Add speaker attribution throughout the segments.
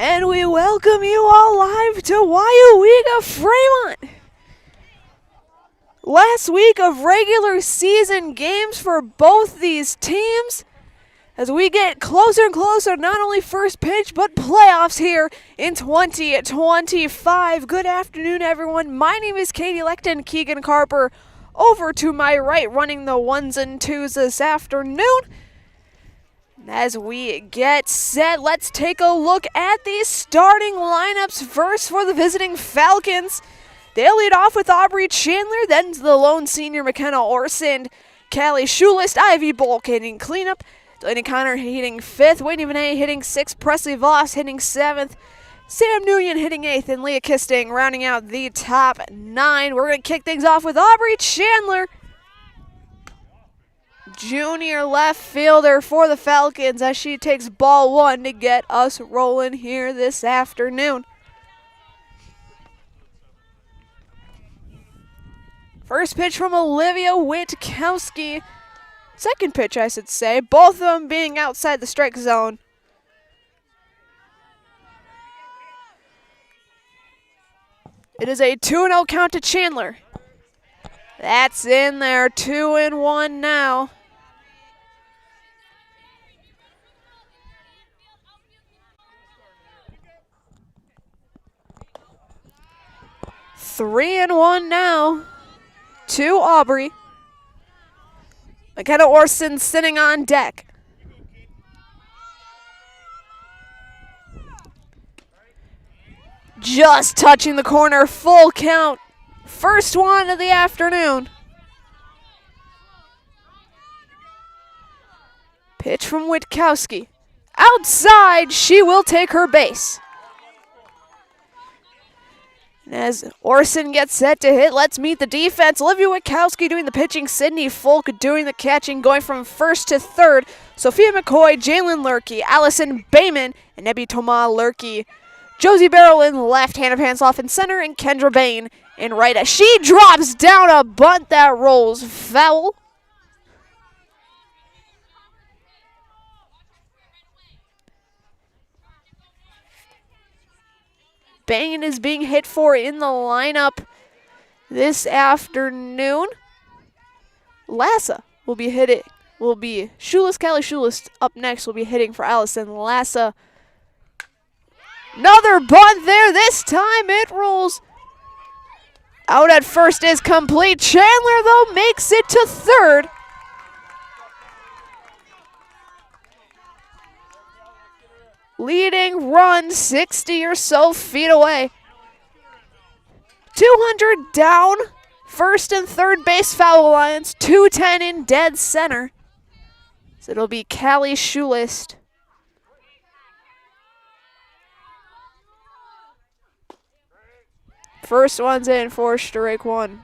Speaker 1: And we welcome you all live to Weyauwega-Fremont. Last week of regular season games for both these teams as we get closer and closer, not only first pitch, but playoffs here in 2025. Good afternoon, everyone. My name is Katie Lecton, Keegan Carper. Over to my right, running the ones and twos this afternoon. As we get set, let's take a look at these starting lineups. First for the visiting Falcons. They'll lead off with Aubrey Chandler, then the lone senior McKenna Orson, Callie Schulist, Ivy Bulk hitting cleanup, Delaney Connor hitting 5th, Whitney Benet hitting 6th, Presley Voss hitting 7th, Sam Nguyen hitting 8th, and Leah Kisting rounding out the top 9. We're going to kick things off with Aubrey Chandler, junior left fielder for the Falcons, as she takes ball 1 to get us rolling here this afternoon. First pitch from Olivia Witkowski. Second pitch, I should say. Both of them being outside the strike zone. It is a 2-0 count to Chandler. That's in there, 2-1 now. Three and one now to Aubrey. McKenna Orson sitting on deck. Just touching the corner, full count. First one of the afternoon. Pitch from Witkowski. Outside, she will take her base. And as Orson gets set to hit, let's meet the defense. Olivia Witkowski doing the pitching, Sydney Folk doing the catching, going from first to third. Sophia McCoy, Jalen Lurkey, Allison Bayman, and Nebby Toma Lurkey. Josie Barrow in left, Hannah Pansloff in center, and Kendra Bain in right as she drops down a bunt that rolls foul. Bain is being hit for in the lineup this afternoon. Lassa will be hitting, Callie Schulist up next will be hitting for Allison Lassa. Another bunt there, this time it rolls out at first is complete. Chandler, though, makes it to third. Leading run 60 or so feet away. 200 down, first and third base foul lines, 210 in dead center. So it'll be Callie Schulist. First one's in for strike one.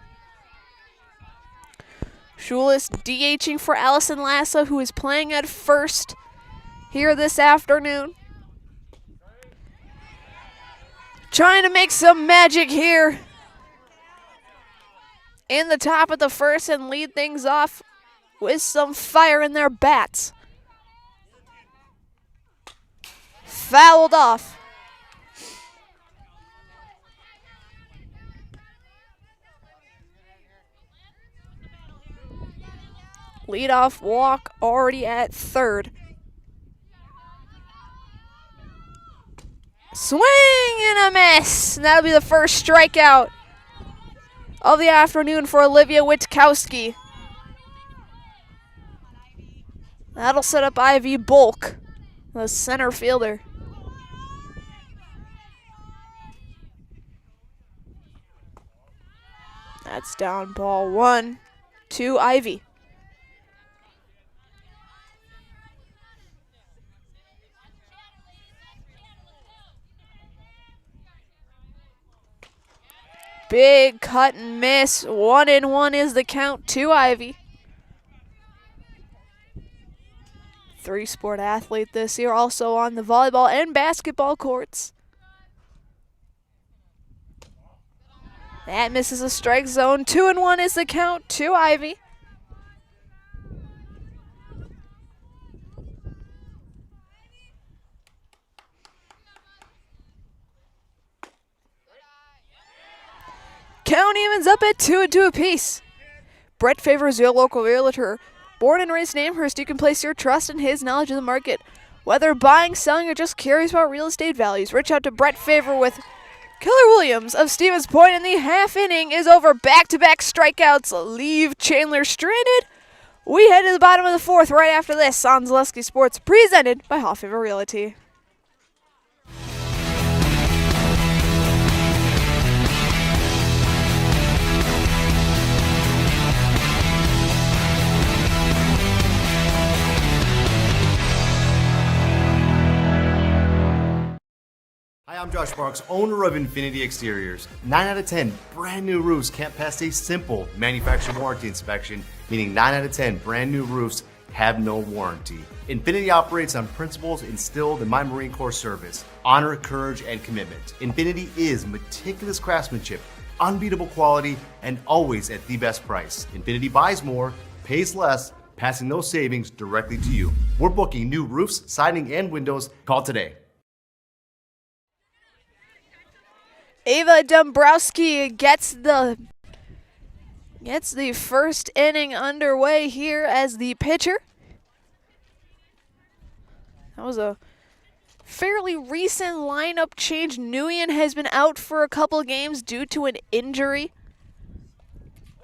Speaker 1: Schulist DHing for Allison Lassa, who is playing at first here this afternoon. Trying to make some magic here in the top of the first and lead things off with some fire in their bats. Fouled off. Leadoff walk already at third. Swing and a miss. That'll be the first strikeout of the afternoon for Olivia Witkowski. That'll set up Ivy Bulk, the center fielder. That's down ball 1 to Ivy. Big cut and miss. 1-1 is the count to Ivy. 3-sport athlete this year, also on the volleyball and basketball courts. That misses a strike zone. 2-1 is the count to Ivy. evens up at 2-2 apiece. Brett Favors, your local realtor. Born and raised in Amherst, you can place your trust in his knowledge of the market. Whether buying, selling, or just curious about real estate values, reach out to Brett Favor with Keller Williams of Stevens Point, and the half inning is over. Back-to-back strikeouts leave Chandler stranded. We head to the bottom of the fourth right after this on Zaleski Sports, presented by Hall Favor Realty.
Speaker 2: Hi, I'm Josh Marks, owner of Infinity Exteriors. 9 out of 10 brand new roofs can't pass a simple manufacturer warranty inspection, meaning 9 out of 10 brand new roofs have no warranty. Infinity operates on principles instilled in my Marine Corps service: honor, courage, and commitment. Infinity is meticulous craftsmanship, unbeatable quality, and always at the best price. Infinity buys more, pays less, passing those savings directly to you. We're booking new roofs, siding, and windows. Call today.
Speaker 1: Ava Dombrowski gets the first inning underway here as the pitcher. That was a fairly recent lineup change. Nguyen has been out for a couple of games due to an injury.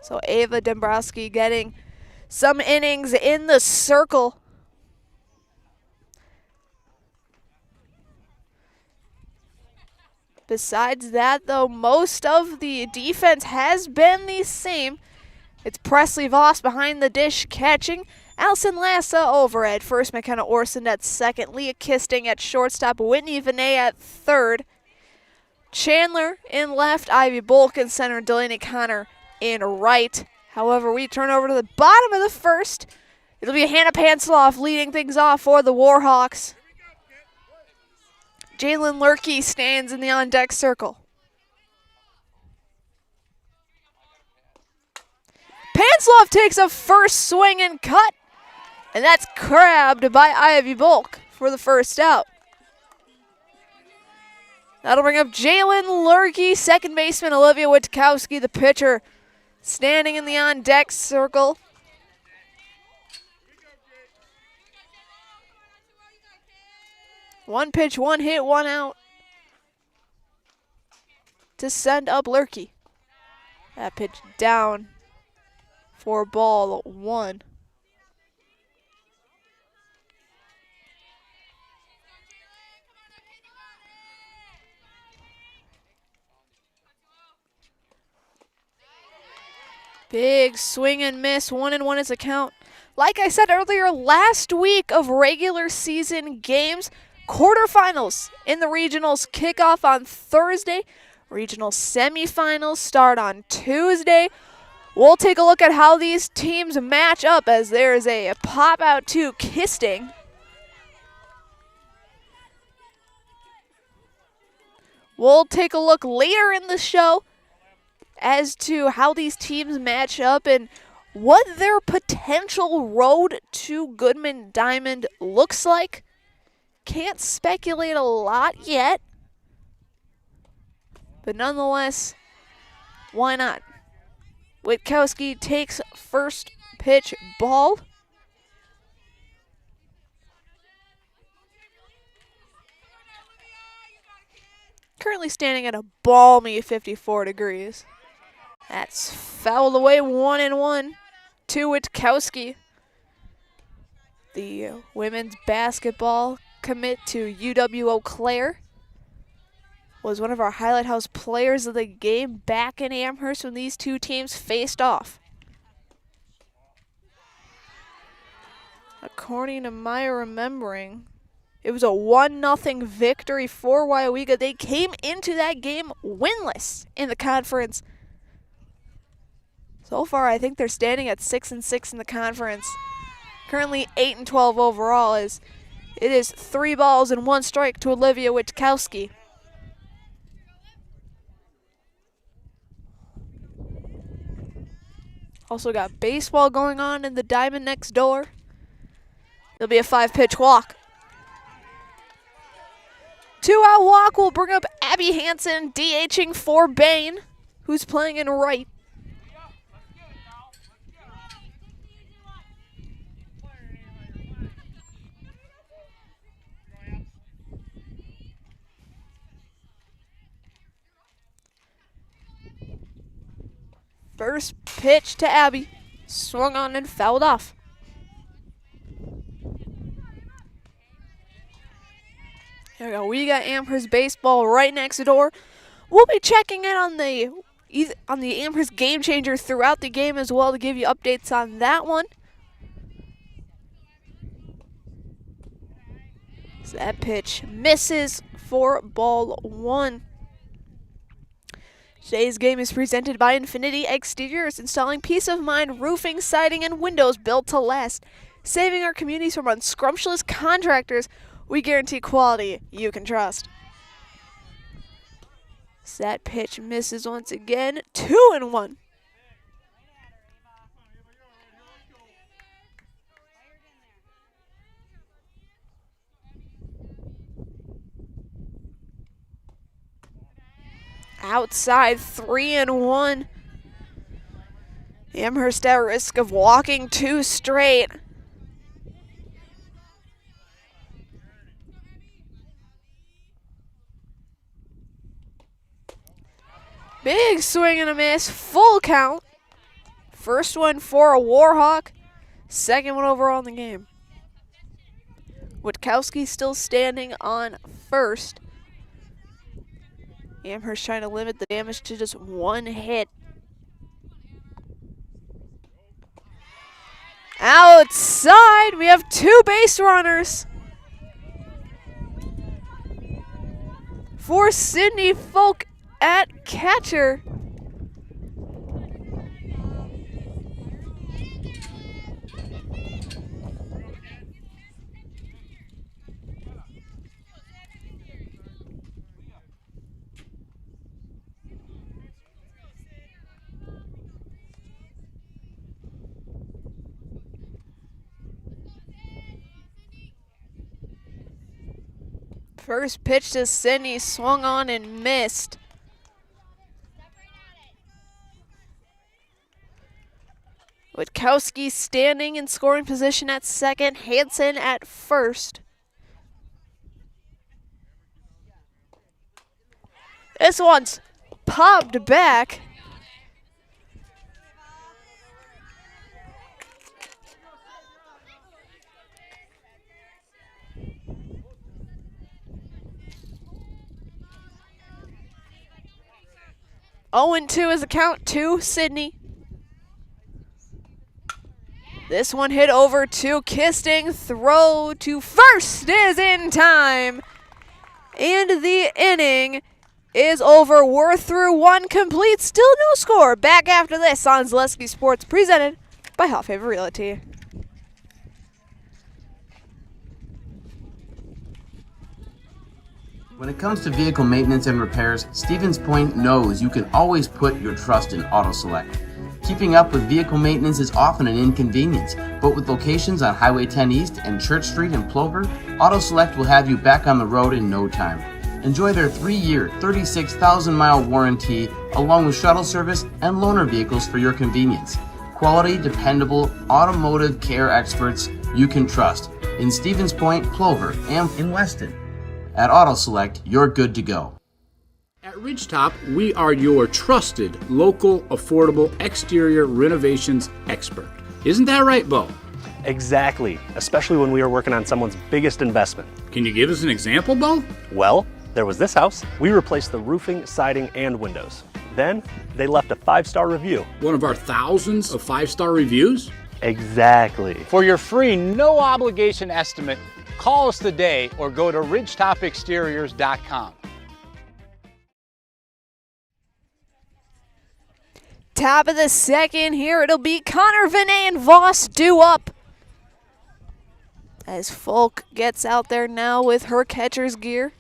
Speaker 1: So Ava Dombrowski getting some innings in the circle. Besides that, though, most of the defense has been the same. It's Presley Voss behind the dish catching. Allison Lassa over at first. McKenna Orson at second. Leah Kisting at shortstop. Whitney Vinay at third. Chandler in left. Ivy Bulk in center. Delaney Connor in right. However, we turn over to the bottom of the first. It'll be Hannah Pansloff leading things off for the Warhawks. Jalen Lurkey stands in the on-deck circle. Pansloff takes a first swing and cut, and that's grabbed by Ivy Bulk for the first out. That'll bring up Jalen Lurkey, second baseman Olivia Witkowski, the pitcher, standing in the on-deck circle. One pitch, one hit, one out to send up Lurkey. That pitch down for ball one. Big swing and miss, 1-1 is the count. Like I said earlier, last week of regular season games, quarterfinals in the regionals kick off on Thursday. Regional semifinals start on Tuesday. We'll take a look at how these teams match up as there's a pop out to Kisting. We'll take a look later in the show as to how these teams match up and what their potential road to Goodman Diamond looks like. Can't speculate a lot yet, but nonetheless, why not? Witkowski takes first pitch ball. Currently standing at a balmy 54 degrees. That's fouled away, 1-1 to Witkowski. The women's basketball commit to UW Eau Claire was one of our Highlight House players of the game back in Amherst when these two teams faced off. According to my remembering, it was a 1-0 victory for Weyauwega. They came into that game winless in the conference. So far, I think they're standing at 6-6 in the conference. Currently 8-12 overall, as it is 3 balls and 1 strike to Olivia Witkowski. Also got baseball going on in the diamond next door. There'll be a 5-pitch walk. 2-out walk will bring up Abby Hansen DHing for Bain, who's playing in right. First pitch to Abby. Swung on and fouled off. Here we go. We got Amherst baseball right next door. We'll be checking in on the Amherst Game Changer throughout the game as well to give you updates on that one. So that pitch misses for ball one. Today's game is presented by Infinity Exteriors, installing peace of mind roofing, siding, and windows built to last. Saving our communities from unscrumptious contractors, we guarantee quality you can trust. So that pitch misses once again. 2-1. Outside, 3-1. Amherst at risk of walking two straight. Big swing and a miss, full count. First one for a Warhawk, second one overall in the game. Witkowski still standing on first. Amherst trying to limit the damage to just one hit. Outside, we have two base runners. For Sydney Folk at catcher. First pitch to Sydney, swung on and missed. Witkowski standing in scoring position at second, Hansen at first. This one's popped back. Oh, and 2 is the count to Sydney. This one hit over to Kisting. Throw to first is in time. And the inning is over. We're through one complete. Still no score. Back after this on Zaleski Sports, presented by Hot Favor Realty.
Speaker 3: When it comes to vehicle maintenance and repairs, Stevens Point knows you can always put your trust in Auto Select. Keeping up with vehicle maintenance is often an inconvenience, but with locations on Highway 10 East and Church Street in Plover, Auto Select will have you back on the road in no time. Enjoy their 3-year, 36,000-mile warranty, along with shuttle service and loaner vehicles for your convenience. Quality, dependable, automotive care experts you can trust in Stevens Point, Plover, and in Weston. At Auto Select, you're good to go.
Speaker 4: At Ridgetop, we are your trusted, local, affordable exterior renovations expert. Isn't that right, Bo?
Speaker 5: Exactly, especially when we are working on someone's biggest investment.
Speaker 4: Can you give us an example, Bo?
Speaker 5: Well, there was this house. We replaced the roofing, siding, and windows. Then, they left a 5-star review.
Speaker 4: One of our thousands of 5-star reviews?
Speaker 5: Exactly.
Speaker 6: For your free, no obligation estimate, call us today or go to ridgetopexteriors.com.
Speaker 1: Top of the second here, it'll be Connor Vinay and Voss due up. As Folk gets out there now with her catcher's gear.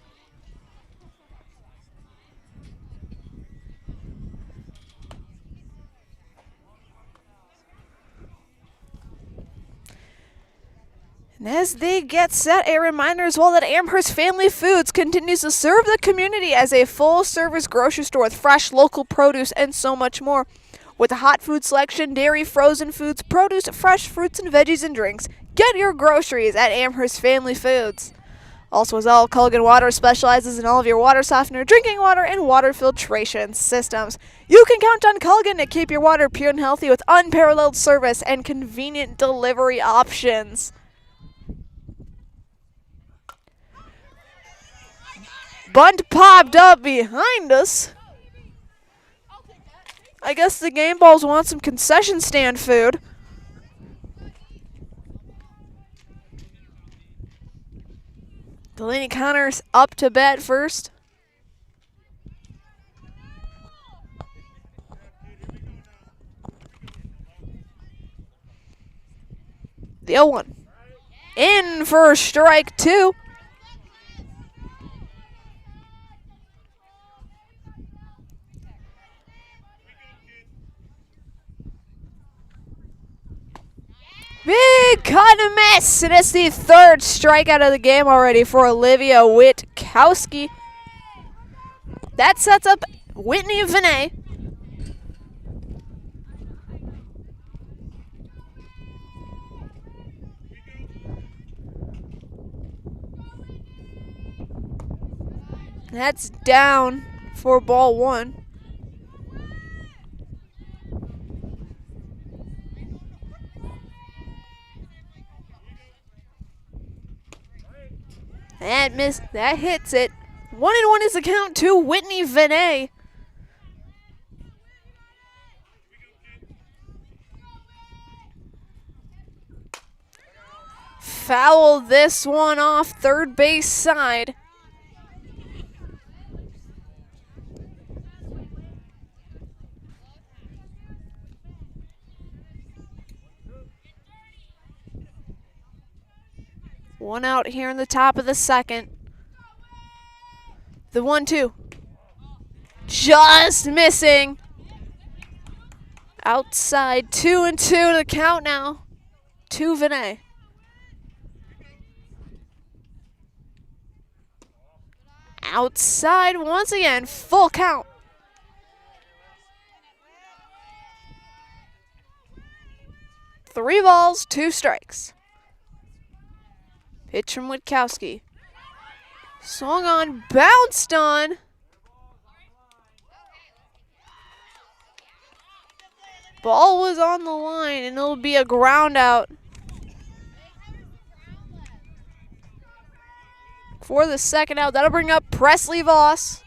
Speaker 1: And as they get set, a reminder as well that Amherst Family Foods continues to serve the community as a full-service grocery store with fresh local produce and so much more. With a hot food selection, dairy, frozen foods, produce, fresh fruits and veggies and drinks, get your groceries at Amherst Family Foods. Also as well, Culligan Water specializes in all of your water softener, drinking water, and water filtration systems. You can count on Culligan to keep your water pure and healthy with unparalleled service and convenient delivery options. Bunt popped up behind us. I guess the game balls want some concession stand food. Delaney Connors up to bat first. The 0-1. In for strike 2. Big cut and miss, and it's the 3rd strikeout of the game already for Olivia Witkowski. That sets up Whitney Vinay. That's down for ball 1. That hits it. 1-1 is the count to Whitney Vinay. Foul this one off third base side. One out here in the top of the 2nd. The 1-2. Just missing. Outside, 2-2 to the count now. To Vinay. Outside once again, full count. Three balls, 2 strikes. Pitch from Witkowski. Swung on, bounced on. Ball was on the line, and it'll be a ground out for the 2nd out. That'll bring up Presley Voss.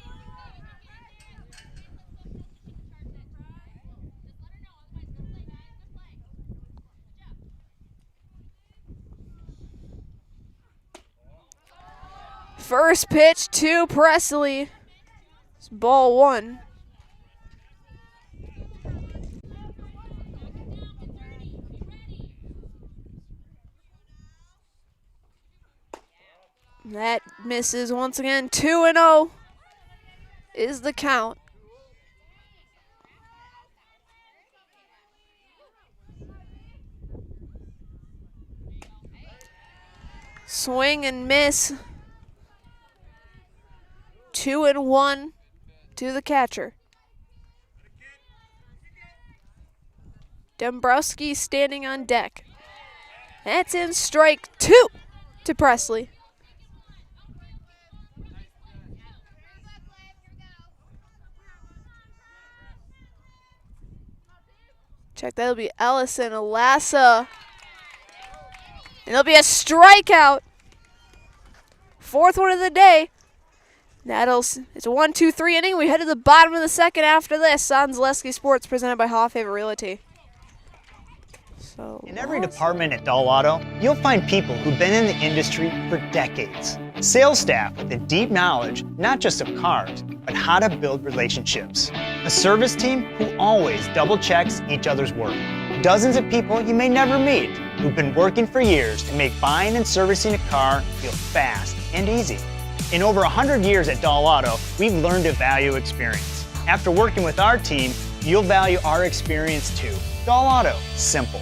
Speaker 1: First pitch to Presley. It's ball 1. That misses once again. 2-0 is the count. Swing and miss. 2-1 to the catcher. Dombrowski standing on deck. That's in strike 2 to Presley. Check, that'll be Ellison, Alassa. And it'll be a strikeout. 4th one of the day. It's a 1-2-3 inning. We head to the bottom of the 2nd after this on Zaleski Sports, presented by Hall of Fame Realty.
Speaker 7: In every department at Dahl Auto, you'll find people who've been in the industry for decades. Sales staff with a deep knowledge, not just of cars, but how to build relationships. A service team who always double checks each other's work. Dozens of people you may never meet who've been working for years to make buying and servicing a car feel fast and easy. In over 100 years at Dahl Auto, we've learned to value experience. After working with our team, you'll value our experience too. Dahl Auto, simple.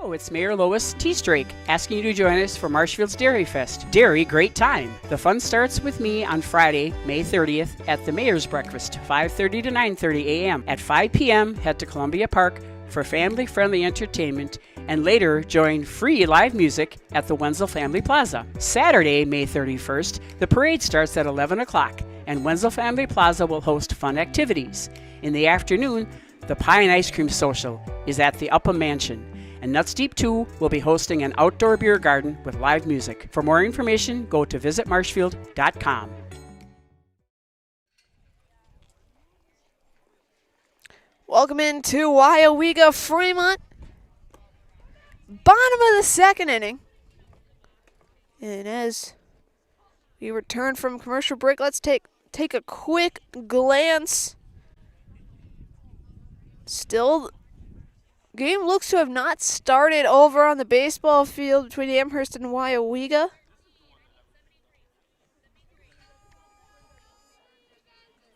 Speaker 8: Hello, it's Mayor Lois T. Strake asking you to join us for Marshfield's Dairy Fest. Dairy, great time. The fun starts with me on Friday, May 30th at the Mayor's Breakfast, 5:30 to 9:30 a.m. At 5 p.m., head to Columbia Park for family-friendly entertainment, and later join free live music at the Wenzel Family Plaza. Saturday, May 31st, the parade starts at 11 o'clock, and Wenzel Family Plaza will host fun activities. In the afternoon, the Pie and Ice Cream Social is at the Upham Mansion, and Nuts Deep 2 will be hosting an outdoor beer garden with live music. For more information, go to visitmarshfield.com.
Speaker 1: Welcome into Weyauwega-Fremont. Bottom of the second inning. And as we return from commercial break, let's take a quick glance. Still, game looks to have not started over on the baseball field between Amherst and Weyauwega.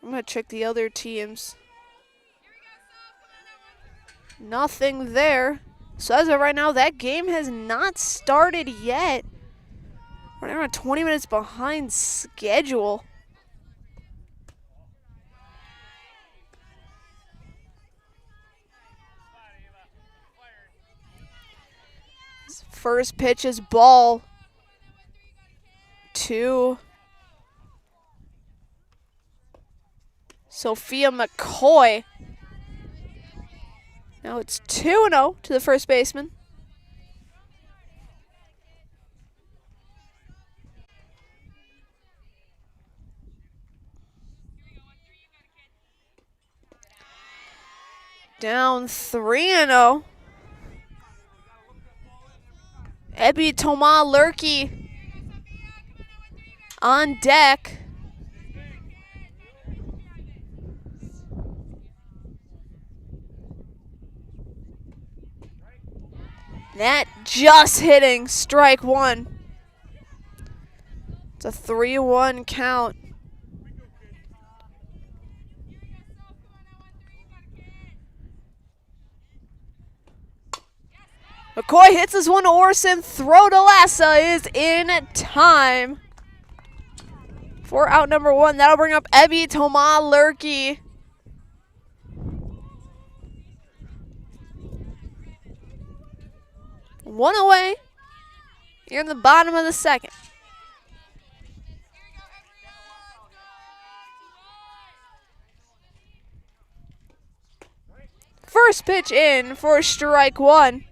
Speaker 1: I'm going to check the other teams. Nothing there. So as of right now, that game has not started yet. We're around 20 minutes behind schedule. First pitch is ball to Sophia McCoy. Now it's 2-0 to the first baseman. Down 3-0. Ebby Toma Lurkey on deck. That just hitting strike one. It's a 3-1 count. McCoy hits this one to Orson. Throw to Lassa is in time for out number one. That'll bring up Ebby Toma Lurkey. One away here in the bottom of the second. First pitch in for strike one.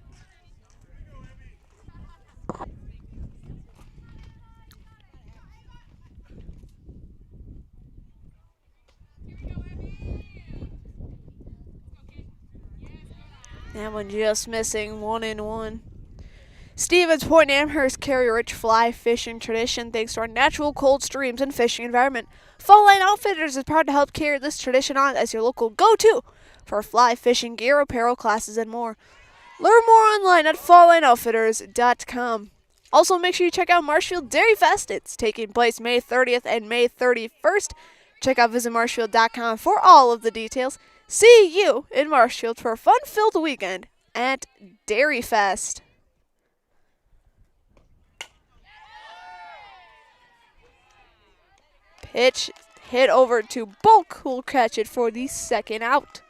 Speaker 1: That one just missing, 1-1. Stevens Point Amherst carry a rich fly fishing tradition thanks to our natural cold streams and fishing environment. Fall Line Outfitters is proud to help carry this tradition on as your local go-to for fly fishing gear, apparel, classes, and more. Learn more online at falllineoutfitters.com. Also, make sure you check out Marshfield Dairy Fest. It's taking place May 30th and May 31st. Check out visitmarshfield.com for all of the details. See you in Marshfield for a fun-filled weekend at Dairy Fest. Pitch hit over to Bulk, who'll catch it for the second out.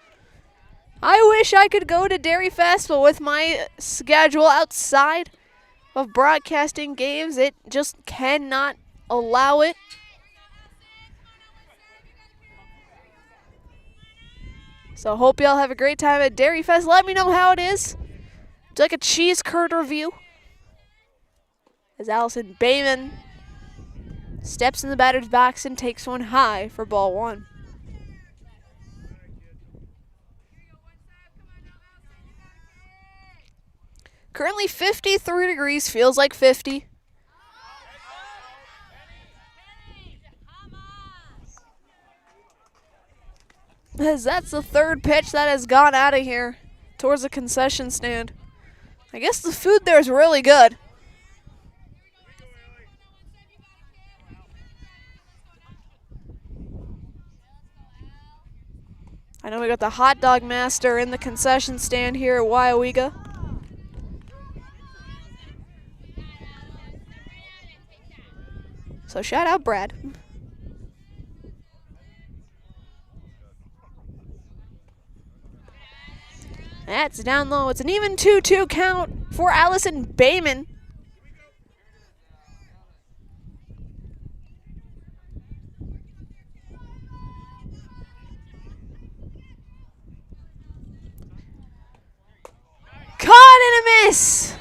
Speaker 1: I wish I could go to Dairy Fest, but with my schedule outside of broadcasting games, it just cannot allow it. So hope y'all have a great time at Dairy Fest. Let me know how it is. Would you like a cheese curd review? As Allison Bayman steps in the batter's box and takes one high for ball one. Currently 53 degrees, feels like 50. As that's the third pitch that has gone out of here towards the concession stand. I guess the food there is really good. I know we got the hot dog master in the concession stand here at Weyauwega. So shout out Brad. That's down low. It's an even 2-2 count for Allison Bayman. Caught and a miss.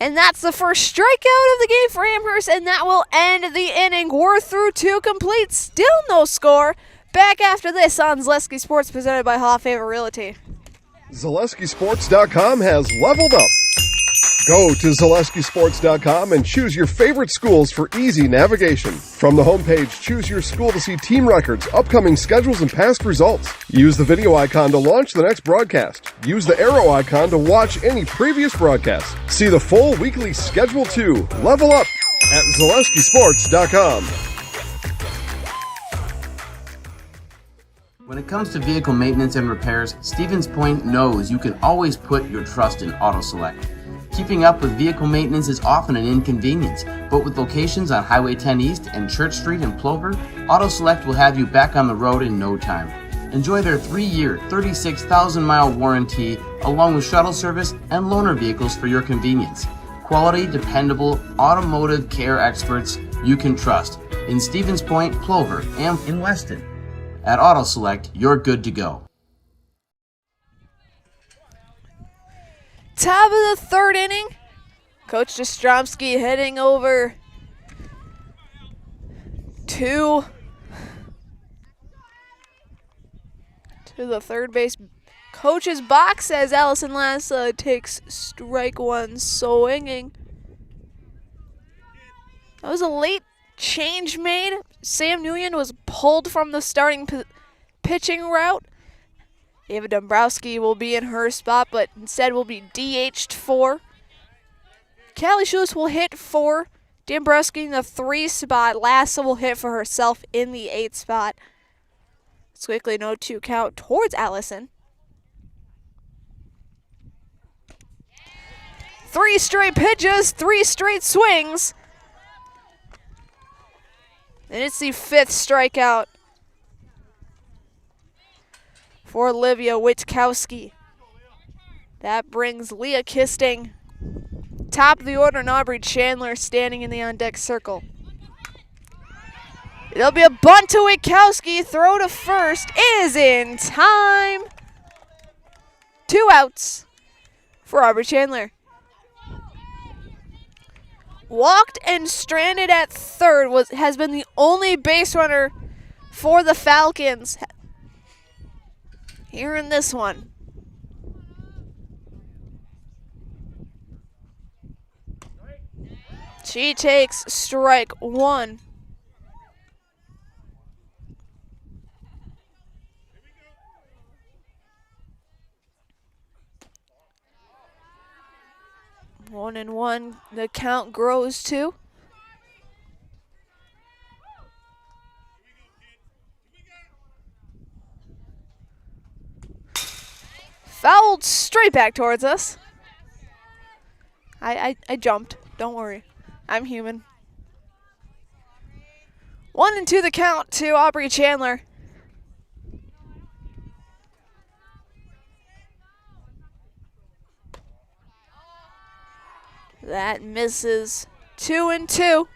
Speaker 1: And that's the first strikeout of the game for Amherst, and that will end the inning. We're through 2 complete. Still no score. Back after this on Zaleski Sports, presented by Haw Favor Realty.
Speaker 9: ZaleskiSports.com has leveled up. Go to ZaleskiSports.com and choose your favorite schools for easy navigation. From the homepage, choose your school to see team records, upcoming schedules, and past results. Use the video icon to launch the next broadcast. Use the arrow icon to watch any previous broadcast. See the full weekly schedule too. Level up at ZaleskiSports.com.
Speaker 3: When it comes to vehicle maintenance and repairs, Stevens Point knows you can always put your trust in AutoSelect. Keeping up with vehicle maintenance is often an inconvenience, but with locations on Highway 10 East and Church Street in Plover, AutoSelect will have you back on the road in no time. Enjoy their 3-year, 36,000-mile warranty, along with shuttle service and loaner vehicles for your convenience. Quality, dependable, automotive care experts you can trust in Stevens Point, Plover, and in Weston. At AutoSelect, you're good to go.
Speaker 1: Top of the 3rd inning. Coach Ostromsky heading over to the third base coach's box as Allison Lassa takes strike 1, swinging. That was a late change made. Sam Nguyen was pulled from the starting pitching route. Ava Dombrowski will be in her spot, but instead will be DH'd for. Callie Schultz will hit for Dombrowski in the 3 spot. Lassa will hit for herself in the 8 spot. It's quickly 0-2 count towards Allison. 3 straight pitches, 3 straight swings. And it's the 5th strikeout for Olivia Witkowski. That brings Leah Kisting top of the order, and Aubrey Chandler standing in the on-deck circle. It'll be a bunt to Witkowski. Throw to first is in time. 2 outs for Aubrey Chandler. Walked and stranded at third has been the only base runner for the Falcons here in this one. She takes strike 1. One and one, the count grows to. Fouled straight back towards us. I jumped. Don't worry. I'm human. 1-2 the count to Aubrey Chandler. That misses. 2-2.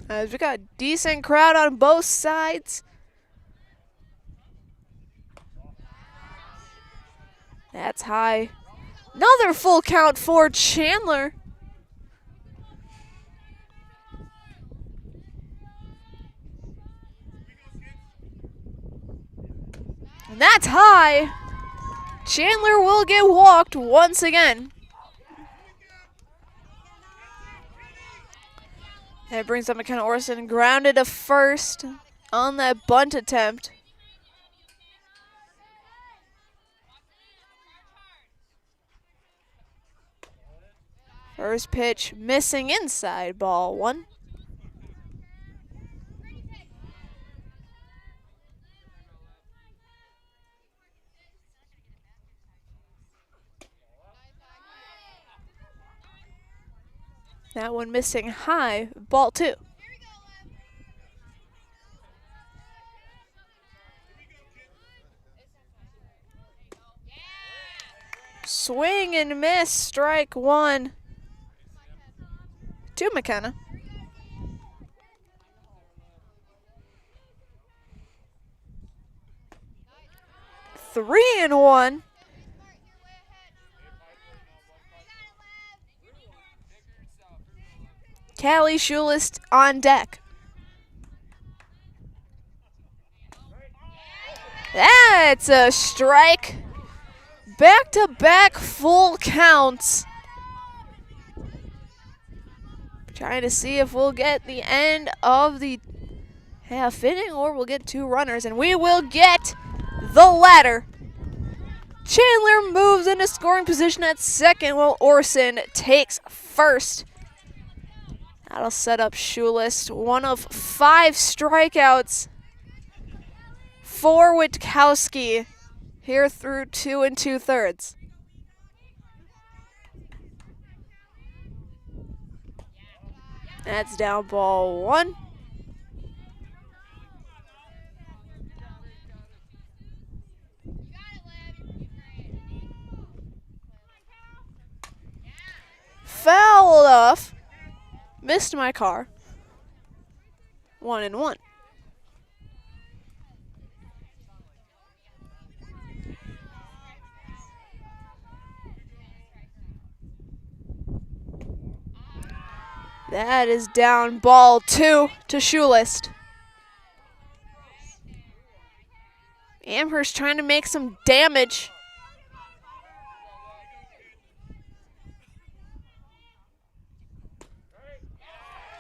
Speaker 1: As we got a decent crowd on both sides. That's high. Another full count for Chandler. And that's high. Chandler will get walked once again. That brings up McKenna Orson, grounded to first on that bunt attempt. First pitch missing inside, ball 1. That one missing high, ball 2. Swing and miss, strike 1 to McKenna. Three and 1. Callie Schulist on deck. That's a strike. Back-to-back full counts. Trying to see if we'll get the end of the half inning or we'll get 2 runners, and we will get the latter. Chandler moves into scoring position at second while Orson takes first. That'll set up Schulist, 1 of 5 strikeouts for Witkowski here through 2 2/3. That's down ball 1. Fouled off. Missed my car. 1 and 1. That is down ball 2 to Schulist. Amherst trying to make some damage.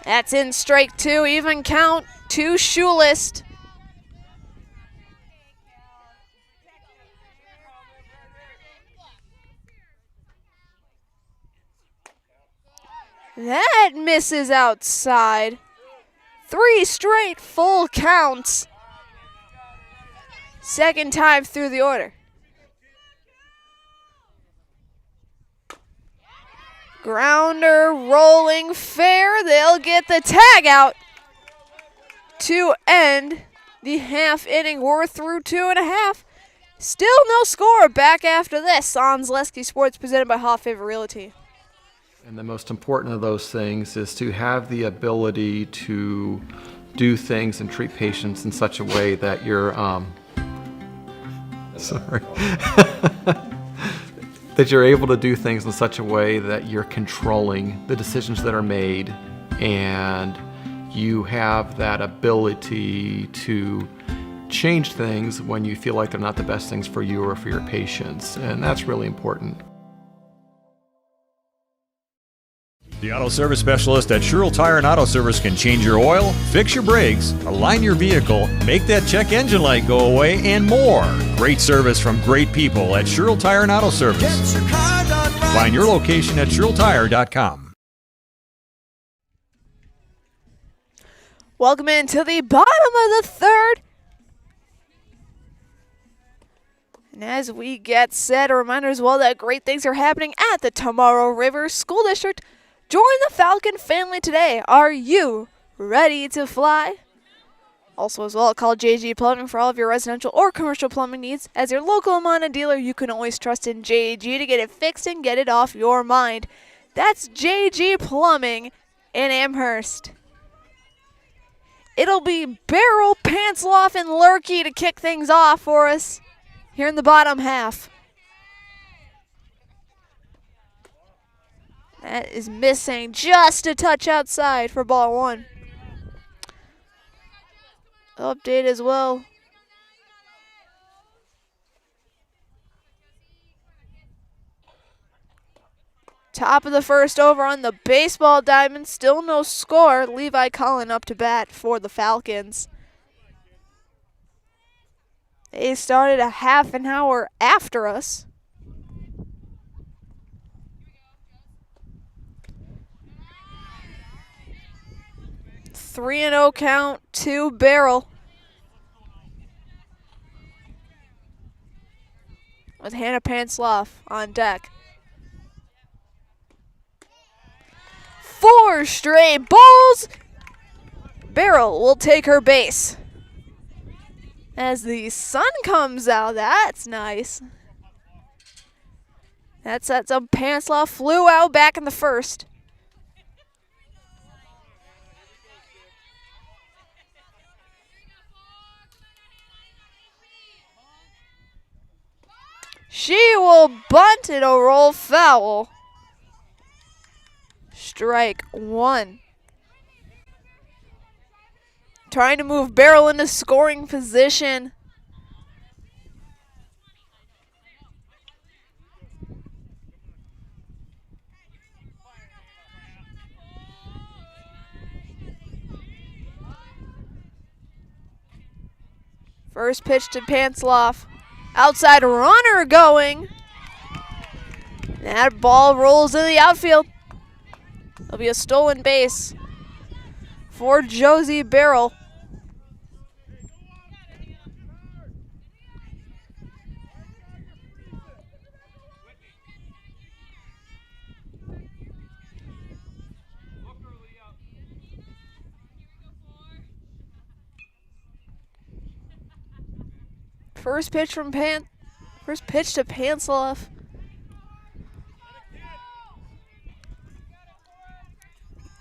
Speaker 1: That's in, strike 2, even count to Schulist. That misses outside. 3 straight full counts. Second time through the order. Grounder rolling fair. They'll get the tag out to end the half inning. We're through 2.5. Still no score. Back after this on Zaleski Sports, presented by Hot Favor Realty.
Speaker 10: And the most important of those things is to have the ability to do things and treat patients in such a way that you're that you're able to do things in such a way that you're controlling the decisions that are made, and you have that ability to change things when you feel like they're not the best things for you or for your patients, and that's really important.
Speaker 11: The Auto Service Specialist at Sherrill Tire and Auto Service can change your oil, fix your brakes, align your vehicle, make that check engine light go away, and more. Great service from great people at Sherrill Tire and Auto Service. Find your location at SherrillTire.com.
Speaker 1: Welcome into the bottom of the 3rd. And as we get set, a reminder as well that great things are happening at the Tomorrow River School District. Join the Falcon family today. Are you ready to fly? Also as well, call JG Plumbing for all of your residential or commercial plumbing needs. As your local Amana dealer, you can always trust in JG to get it fixed and get it off your mind. That's JG Plumbing in Amherst. It'll be Barrel, Pantsloff, and Lurkey to kick things off for us here in the bottom half. That is missing just a touch outside for ball 1. Update as well. Top of the 1st over on the baseball diamond. Still no score. Levi Cullen up to bat for the Falcons. They started a half an hour after us. Three and 0 count to Barrel. With Hannah Pantsloff on deck. 4 straight balls. Beryl will take her base. As the sun comes out, that's nice. That sets up Panslaw, flew out back in the first. She will bunt. It'll roll foul. Strike 1. Trying to move Beryl into scoring position. First pitch to Panslaw. Outside runner going. That ball rolls in the outfield. It'll be a stolen base for Josie Beryl. First pitch to Panslaw.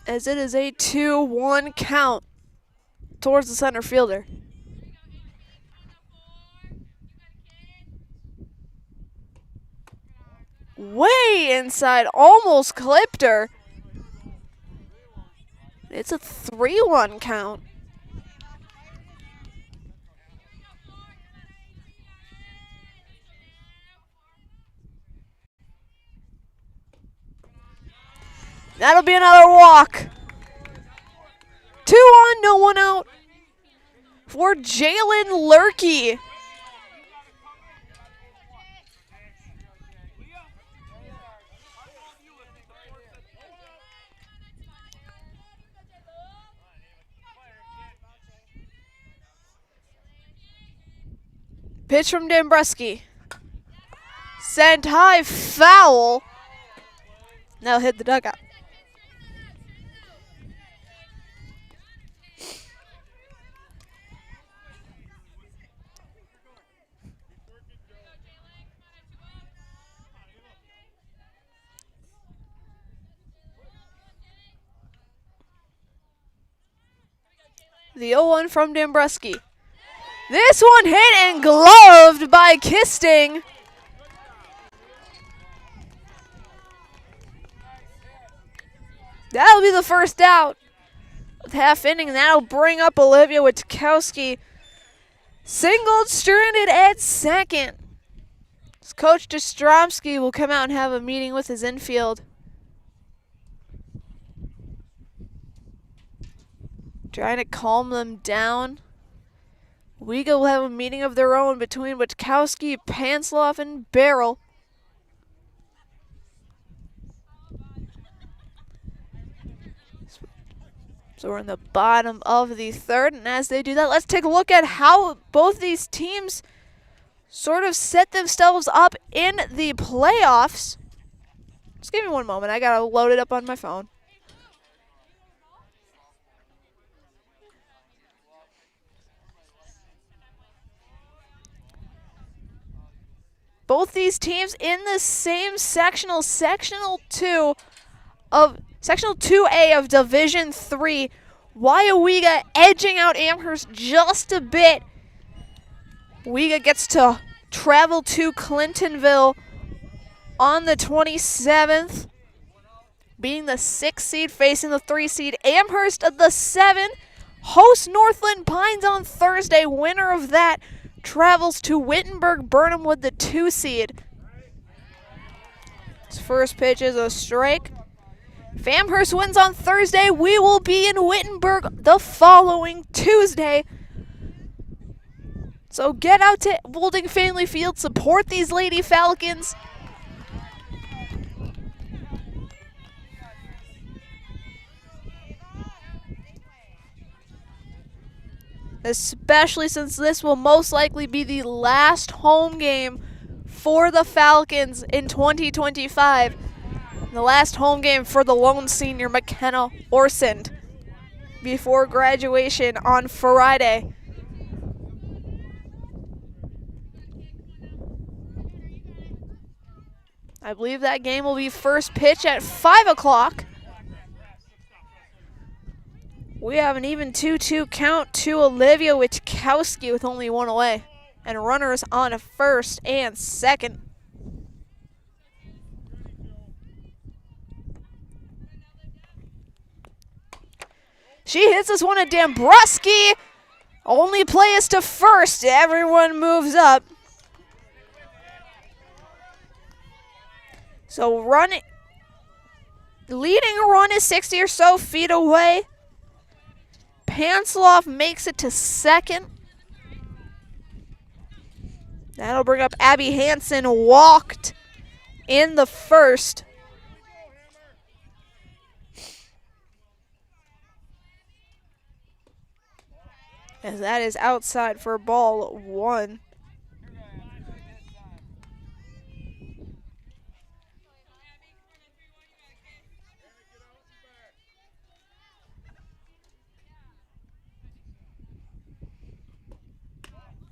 Speaker 1: As it is a 2-1 count towards the center fielder. Way inside, almost clipped her. It's a 3-1 count. That'll be another walk. 2 on, no one out for Jalen Lurkey. Pitch from Dombreski. Sent high, foul. Now hit the dugout. The 0-1 from Dombreski. This one hit and gloved by Kisting. That'll be the first out of half inning. That'll bring up Olivia Witkowski. Singled, stranded at second. Coach Dostromsky will come out and have a meeting with his infield. Trying to calm them down. Weyauwega will have a meeting of their own between Witkowski, Panslaw, and Beryl. So we're in the bottom of the third, and as they do that, let's take a look at how both these teams sort of set themselves up in the playoffs. Just give me one moment. I gotta load it up on my phone. Both these teams in the same sectional 2A of Division 3. Weyauwega edging out Amherst just a bit. Weyauwega gets to travel to Clintonville on the 27th, being the 6th seed facing the 3 seed. Amherst at the 7, hosts Northland Pines on Thursday. Winner of that travels to Wittenberg-Burnham with the 2 seed. His first pitch is a strike. If Amherst wins on Thursday, we will be in Wittenberg the following Tuesday. So get out to Woulding Family Field, support these Lady Falcons. Especially since this will most likely be the last home game for the Falcons in 2025. The last home game for the lone senior McKenna Orsend before graduation on Friday. I believe that game will be first pitch at 5 o'clock. We have an even 2-2 count to Olivia Witkowski with only one away. And runners on first and second. She hits this one at Dambruski. Only play is to first. Everyone moves up. So leading a run is 60 or so feet away. Pansloff makes it to second. That'll bring up Abby Hansen, walked in the first. As that is outside for ball one.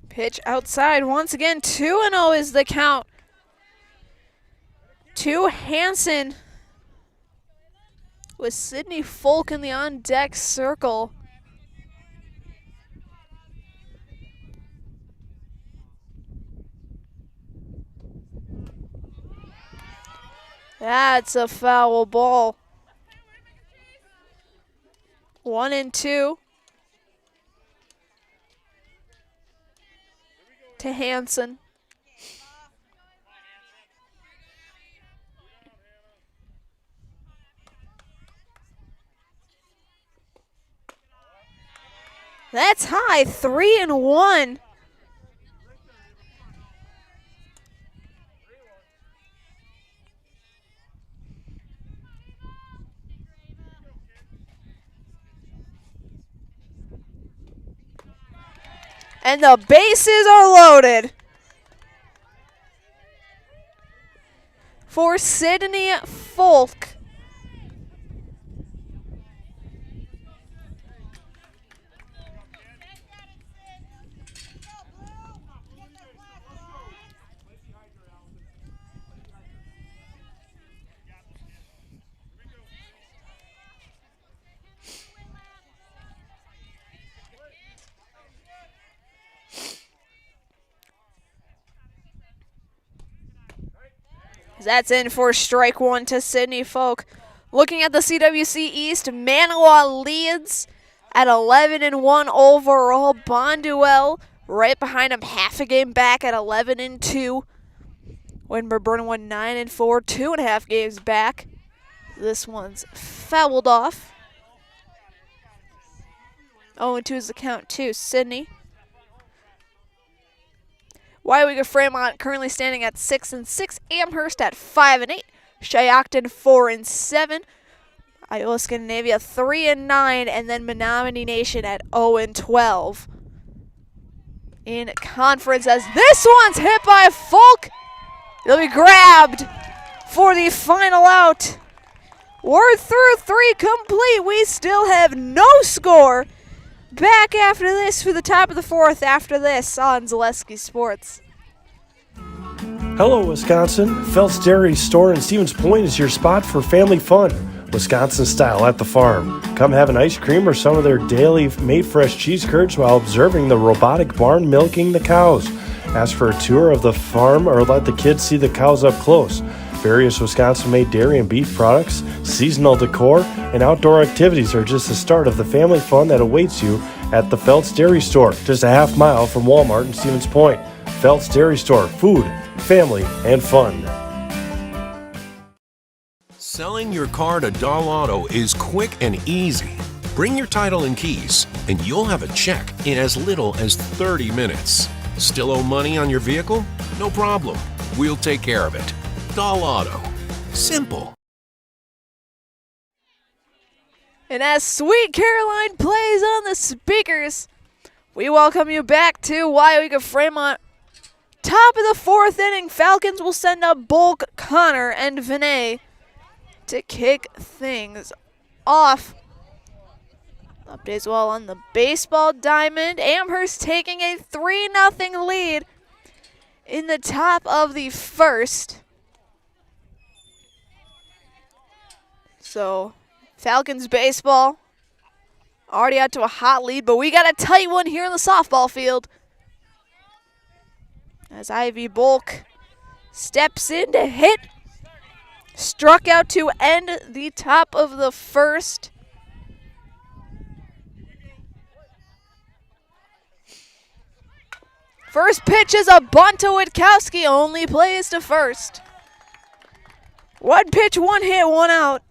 Speaker 1: Pitch outside once again. 2-0 is the count to Hansen with Sydney Folk in the on-deck circle. That's a foul ball. 1-2 to Hansen. That's high, 3-1. And the bases are loaded for Sydney Folk. That's in for strike one to Sydney Folk. Looking at the CWC East, Manawa leads at 11-1 overall. Bonduel right behind him, half a game back at 11-2. Winburn won 9-4, 2.5 games back. This one's fouled off. 0-2 is the count to Sydney. Weyauwega-Fremont currently standing at 6-6. Amherst at 5-8. Shiocton 4-7. Iowa Scandinavia 3-9, and then Menominee Nation at 0-12. In conference, as this one's hit by Folk. It'll be grabbed for the final out. We're through 3 complete. We still have no score. Back after this for the top of the 4th after this on Zaleski Sports.
Speaker 12: Hello, Wisconsin. Phelps Dairy Store in Stevens Point is your spot for family fun. Wisconsin style at the farm. Come have an ice cream or some of their daily made fresh cheese curds while observing the robotic barn milking the cows. Ask for a tour of the farm or let the kids see the cows up close. Various Wisconsin-made dairy and beef products, seasonal decor, and outdoor activities are just the start of the family fun that awaits you at the Phelps Dairy Store, just a half mile from Walmart in Stevens Point. Phelps Dairy Store, food, family, and fun.
Speaker 13: Selling your car to Doll Auto is quick and easy. Bring your title and keys, and you'll have a check in as little as 30 minutes. Still owe money on your vehicle? No problem. We'll take care of it. Doll Auto. Simple.
Speaker 1: And as Sweet Caroline plays on the speakers, we welcome you back to Weyauwega-Fremont. Top of the 4th inning, Falcons will send up Bulk, Connor, and Vinay. to kick things off. Update as well on the baseball diamond. Amherst taking a 3-0 lead in the top of the first. So Falcons baseball already out to a hot lead, but we got a tight one here in the softball field. As Ivy Bulk steps in to hit. Struck out to end the top of the first. First pitch is a bunt to Witkowski, only plays to first. One pitch, one hit, one out.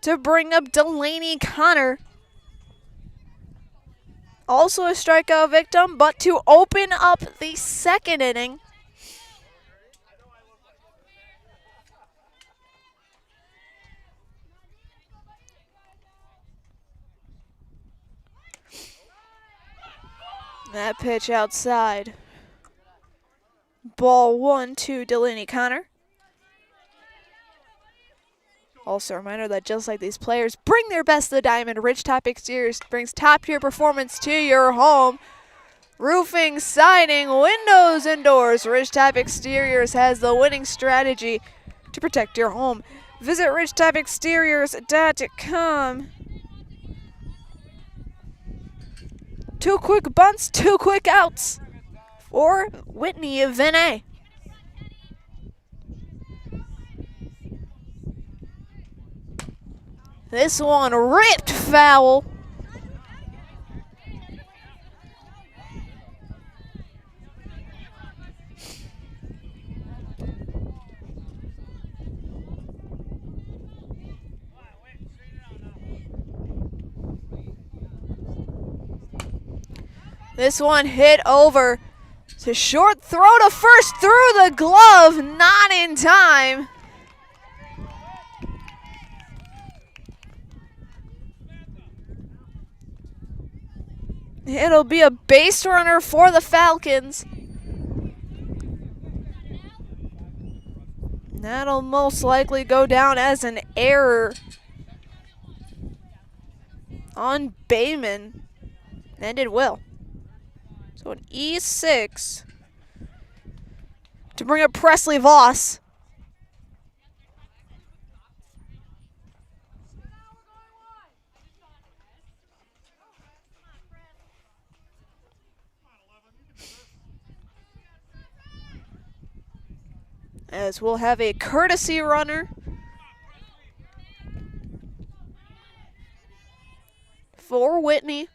Speaker 1: To bring up Delaney Connor. Also a strikeout victim, but to open up the second inning. That pitch outside. Ball 1 to Delaney Connor. Also a reminder that just like these players bring their best to the diamond, Ridgetop Exteriors brings top-tier performance to your home. Roofing, siding, windows, and doors. Ridgetop Exteriors has the winning strategy to protect your home. Visit ridgetopexteriors.com. 2 quick bunts, 2 quick outs for Whitney Vinay. This one ripped foul. This one hit over. It's a short throw to first through the glove, not in time. It'll be a base runner for the Falcons. That'll most likely go down as an error on Bayman, and it will. So an E6 to bring up Presley Voss. As we'll have a courtesy runner for Whitney.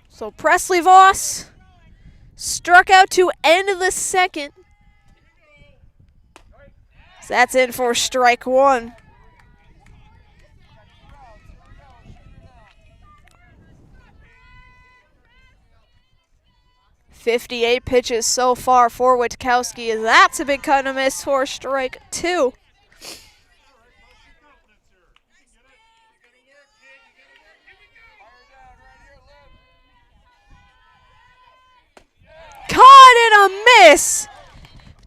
Speaker 1: So Presley Voss struck out to end the second. So that's in for strike one. .58 pitches so far for Witkowski. That's a big cut and a miss for strike two. Caught in a miss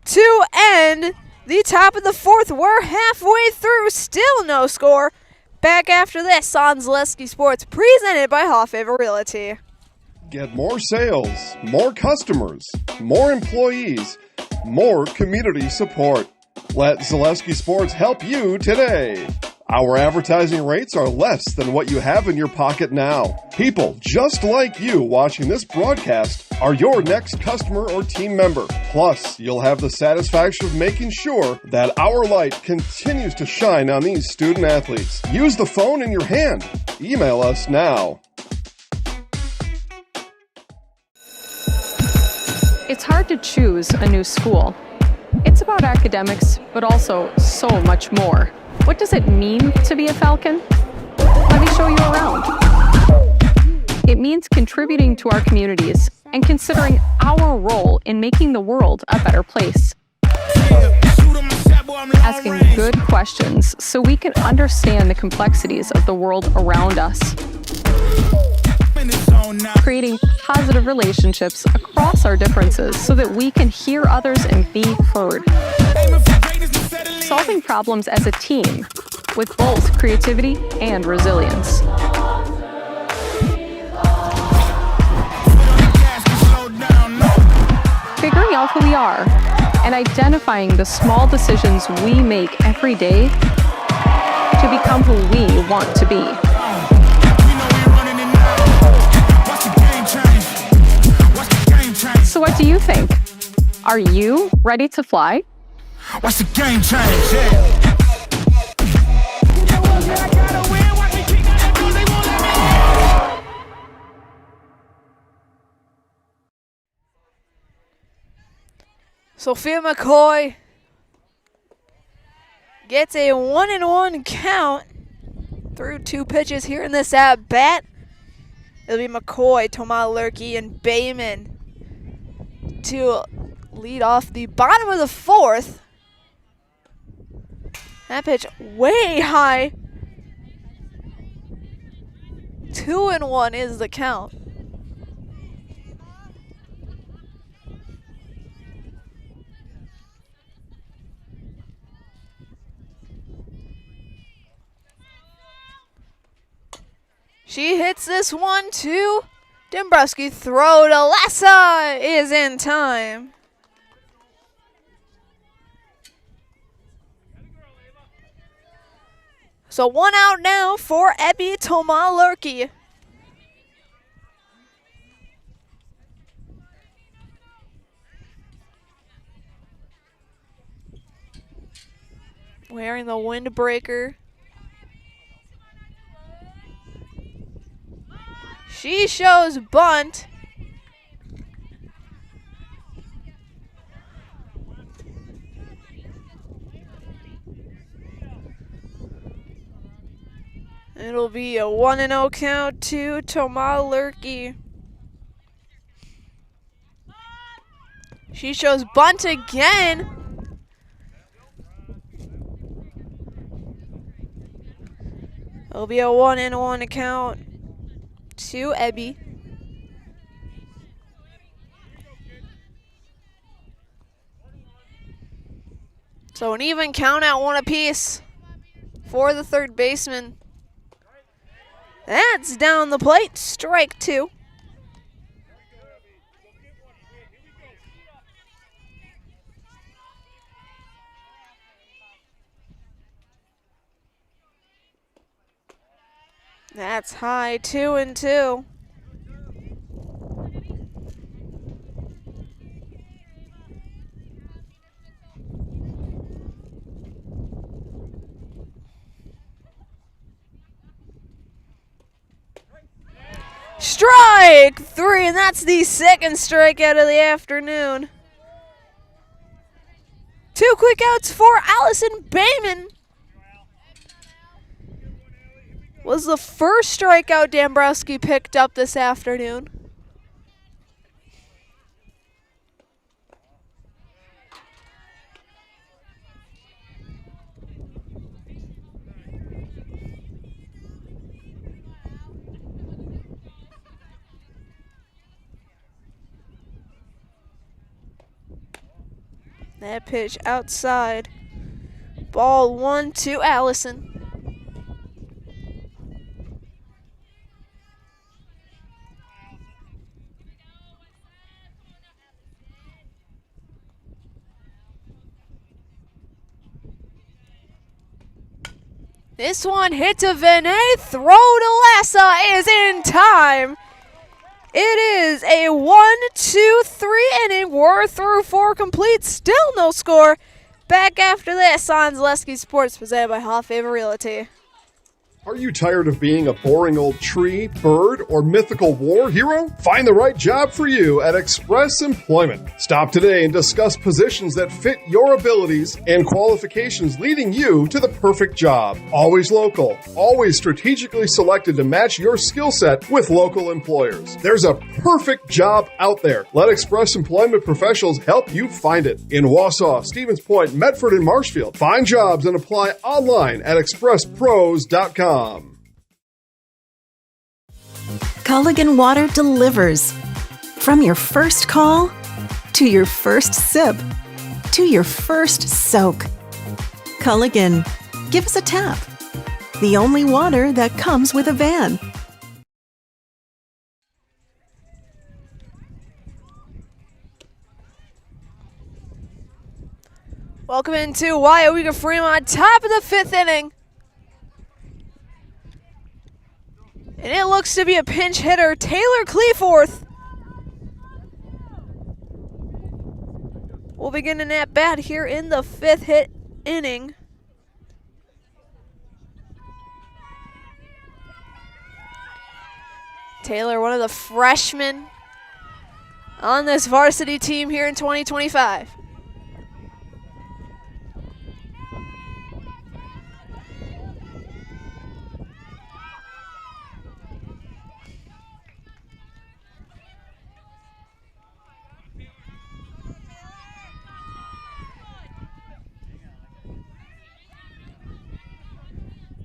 Speaker 1: to end the top of the fourth. We're halfway through, still no score. Back after this on Zaleski Sports, presented by Hoffaver Realty.
Speaker 9: Get more sales, more customers, more employees, more community support. Let Zaleski Sports help you today. Our advertising rates are less than what you have in your pocket now. People just like you watching this broadcast are your next customer or team member. Plus, you'll have the satisfaction of making sure that our light continues to shine on these student athletes. Use the phone in your hand. Email us now.
Speaker 14: It's hard to choose a new school. It's about academics, but also so much more. What does it mean to be a Falcon? Let me show you around. It means contributing to our communities, and considering our role in making the world a better place. Asking good questions so we can understand the complexities of the world around us. Creating positive relationships across our differences so that we can hear others and be heard. Solving problems as a team with both creativity and resilience. Figuring out who we are and identifying the small decisions we make every day to become who we want to be. So what do you think? Are you ready to fly?
Speaker 15: What's the game change?
Speaker 1: Sophia McCoy gets a 1-1 count through 2 pitches here in this at bat. It'll be McCoy, Tomalurki, and Bayman to lead off the bottom of the 4th. That pitch way high. 2-1 is the count. She hits this one to Dombrowski. Throw to Lassa is in time. So 1 out now for Ebby Tomalurki. Wearing the windbreaker. She shows bunt. It'll be a 1-0 count to Tomalurki. She shows bunt again. It'll be a 1-1 count to Ebby. So an even count at 1 apiece for the third baseman. That's down the plate, strike 2. That's high, 2-2. Strike 3, and that's the second strikeout of the afternoon. 2 quick outs for Allison Bayman. Was the first strikeout Dombrowski picked up this afternoon. That pitch outside. Ball 1 to Allison. This one hit to Vinay. Throw to Lassa is in time. It is a 1-2-3 inning. We're through 4 complete. Still no score. Back after this on Zaleski Sports, presented by Hall Favor Realty.
Speaker 9: Are you tired of being a boring old tree, bird, or mythical war hero? Find the right job for you at Express Employment. Stop today and discuss positions that fit your abilities and qualifications, leading you to the perfect job. Always local, always strategically selected to match your skill set with local employers. There's a perfect job out there. Let Express Employment professionals help you find it. In Wausau, Stevens Point, Medford, and Marshfield. Find jobs and apply online at expresspros.com.
Speaker 16: Culligan Water delivers. From your first call, to your first sip, to your first soak. Culligan, give us a tap. The only water that comes with a van.
Speaker 1: Welcome into Weyauwega-Fremont, top of the 5th inning. And it looks to be a pinch hitter, Taylor Cleaforth. We'll begin an at-bat here in the 5th inning. Taylor, one of the freshmen on this varsity team here in 2025.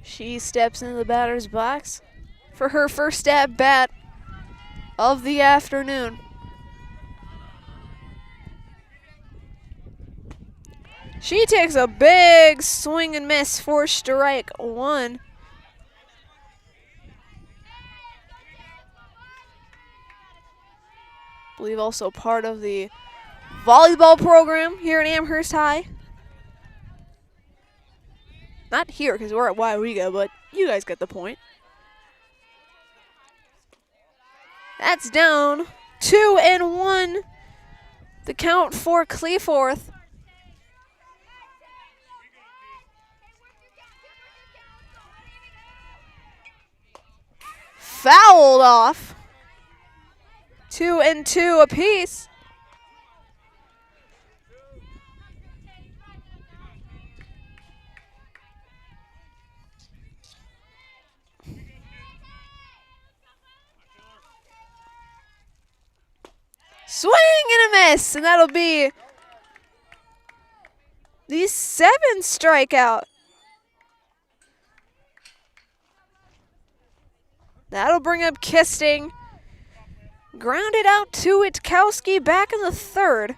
Speaker 1: She steps into the batter's box for her first at-bat of the afternoon. She takes a big swing and miss for strike one. I believe also part of the volleyball program here at Amherst High. Not here, because we're at Weyauwega, but you guys get the point. That's down 2-1. The count for Cleaforth. Fouled off. 2-2 apiece. Swing and a miss, and that'll be the 7th strikeout. That'll bring up Kisting. Grounded out to Itkowski back in the 3rd.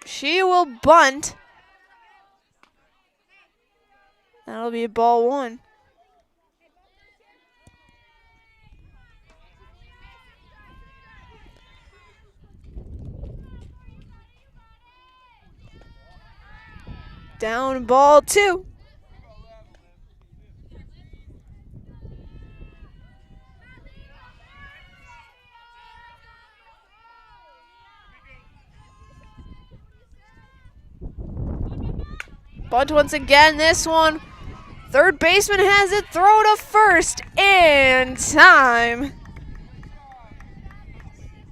Speaker 1: She will bunt. That'll be ball 1. Down ball 2. Bunt once again, this one. Third baseman has it, throw to first, and time.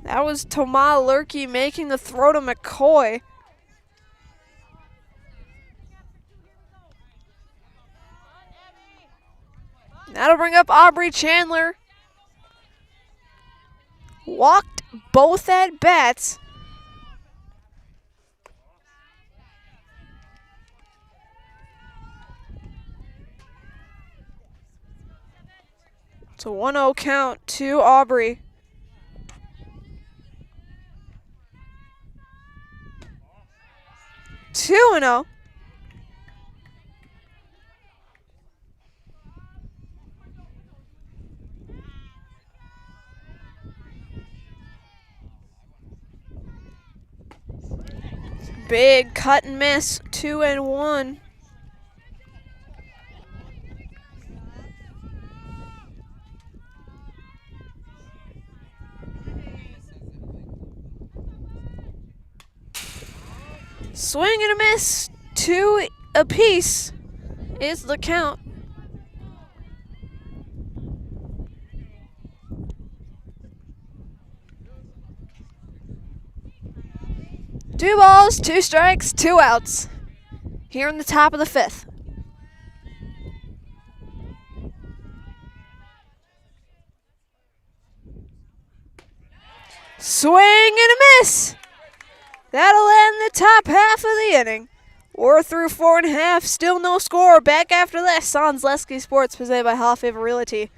Speaker 1: That was Tomal Lurkey making the throw to McCoy. That'll bring up Aubrey Chandler. Walked both at bats. It's a 1-0 count to Aubrey. Two and 0. Big cut and miss, 2-1. Swing and a miss. 2 apiece is the count. Two balls, 2 strikes, 2 outs. Here in the top of the 5th. Swing and a miss. That'll end the top half of the inning. We're through 4 1/2. Still no score. Back after this on Zaleski Sports, presented by Hall Favor Realty.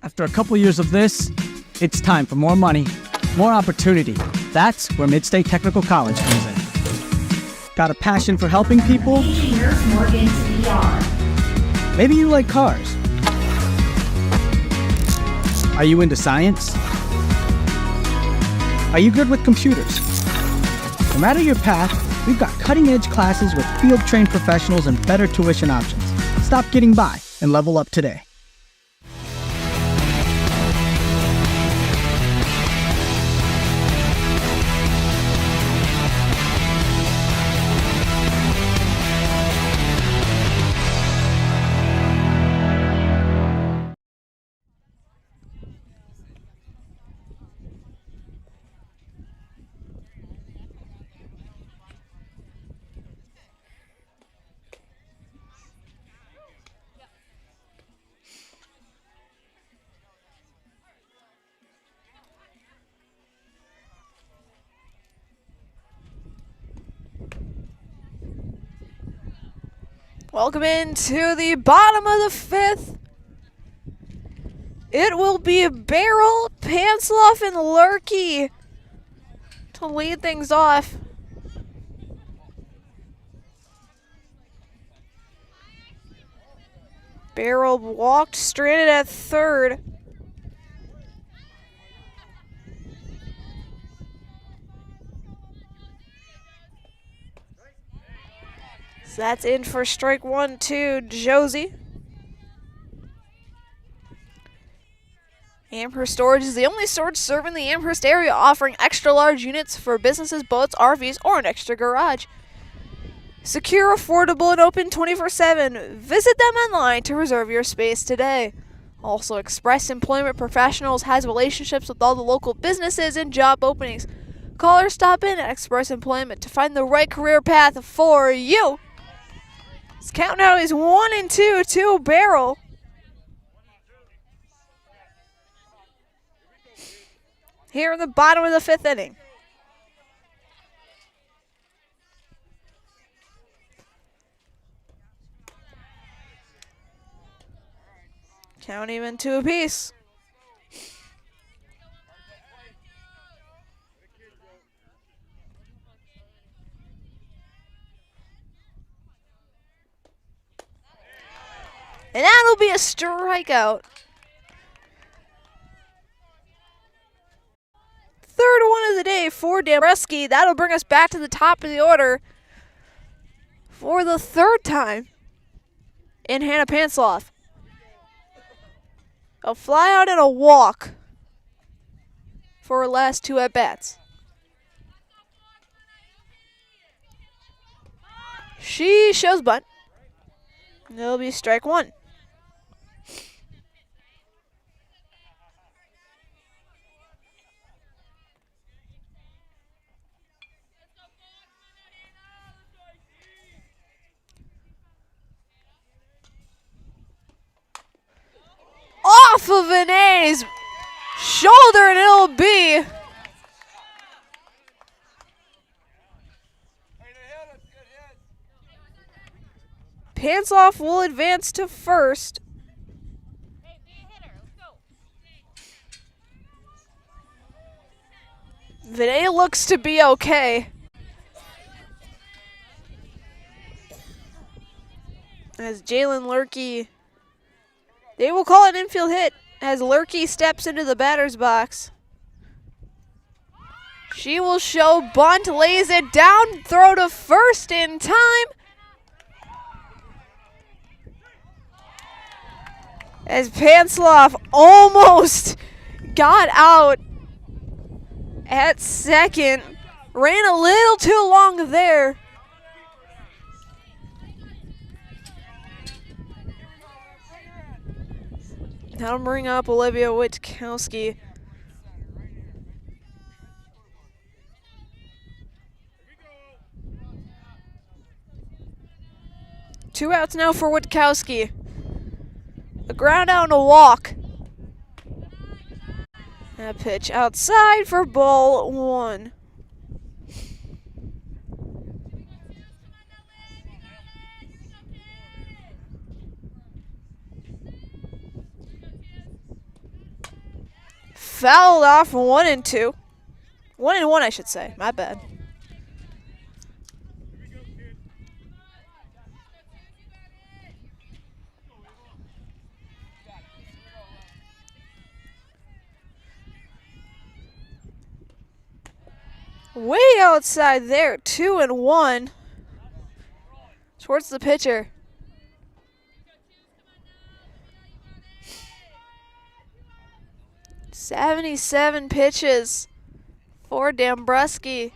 Speaker 17: After a couple years of this, it's time for more money, more opportunity. That's where Mid-State Technical College comes in. Got a passion for helping people? Maybe you like cars. Are you into science? Are you good with computers? No matter your path, we've got cutting-edge classes with field-trained professionals and better tuition options. Stop getting by and level up today.
Speaker 1: Welcome into the bottom of the 5th. It will be Barrel, Pansloff, and Lurkey to lead things off. Barrel walked stranded at 3rd. So that's in for strike 1 to Josie. Amherst Storage is the only storage serving the Amherst area, offering extra large units for businesses, boats, RVs, or an extra garage. Secure, affordable, and open 24/7. Visit them online to reserve your space today. Also, Express Employment Professionals has relationships with all the local businesses and job openings. Call or stop in at Express Employment to find the right career path for you. This count now is 1 and 2 to Barrel. Here in the bottom of the 5th inning. Count even 2 apiece. And that'll be a strikeout. 3rd one of the day for Damreski. That'll bring us back to the top of the order for the 3rd time in Hannah Pansloff. A fly out and a walk for her last 2 at-bats. She shows bunt. It'll be strike 1. Off of Vinay's shoulder, and it'll be Pansloff will advance to 1st. Vinay looks to be okay. As Jalen Lurkey, they will call it an infield hit as Lurkey steps into the batter's box. She will show bunt, lays it down, throw to 1st in time. As Pansloff almost got out at 2nd. Ran a little too long there. That'll bring up Olivia Witkowski. Two outs now for Witkowski. A ground out and a walk. And a pitch outside for ball one. Fouled off 1-2. 1-1, I should say. My bad. Way outside there, 2-1. Towards the pitcher. "77 pitches for Dambruski.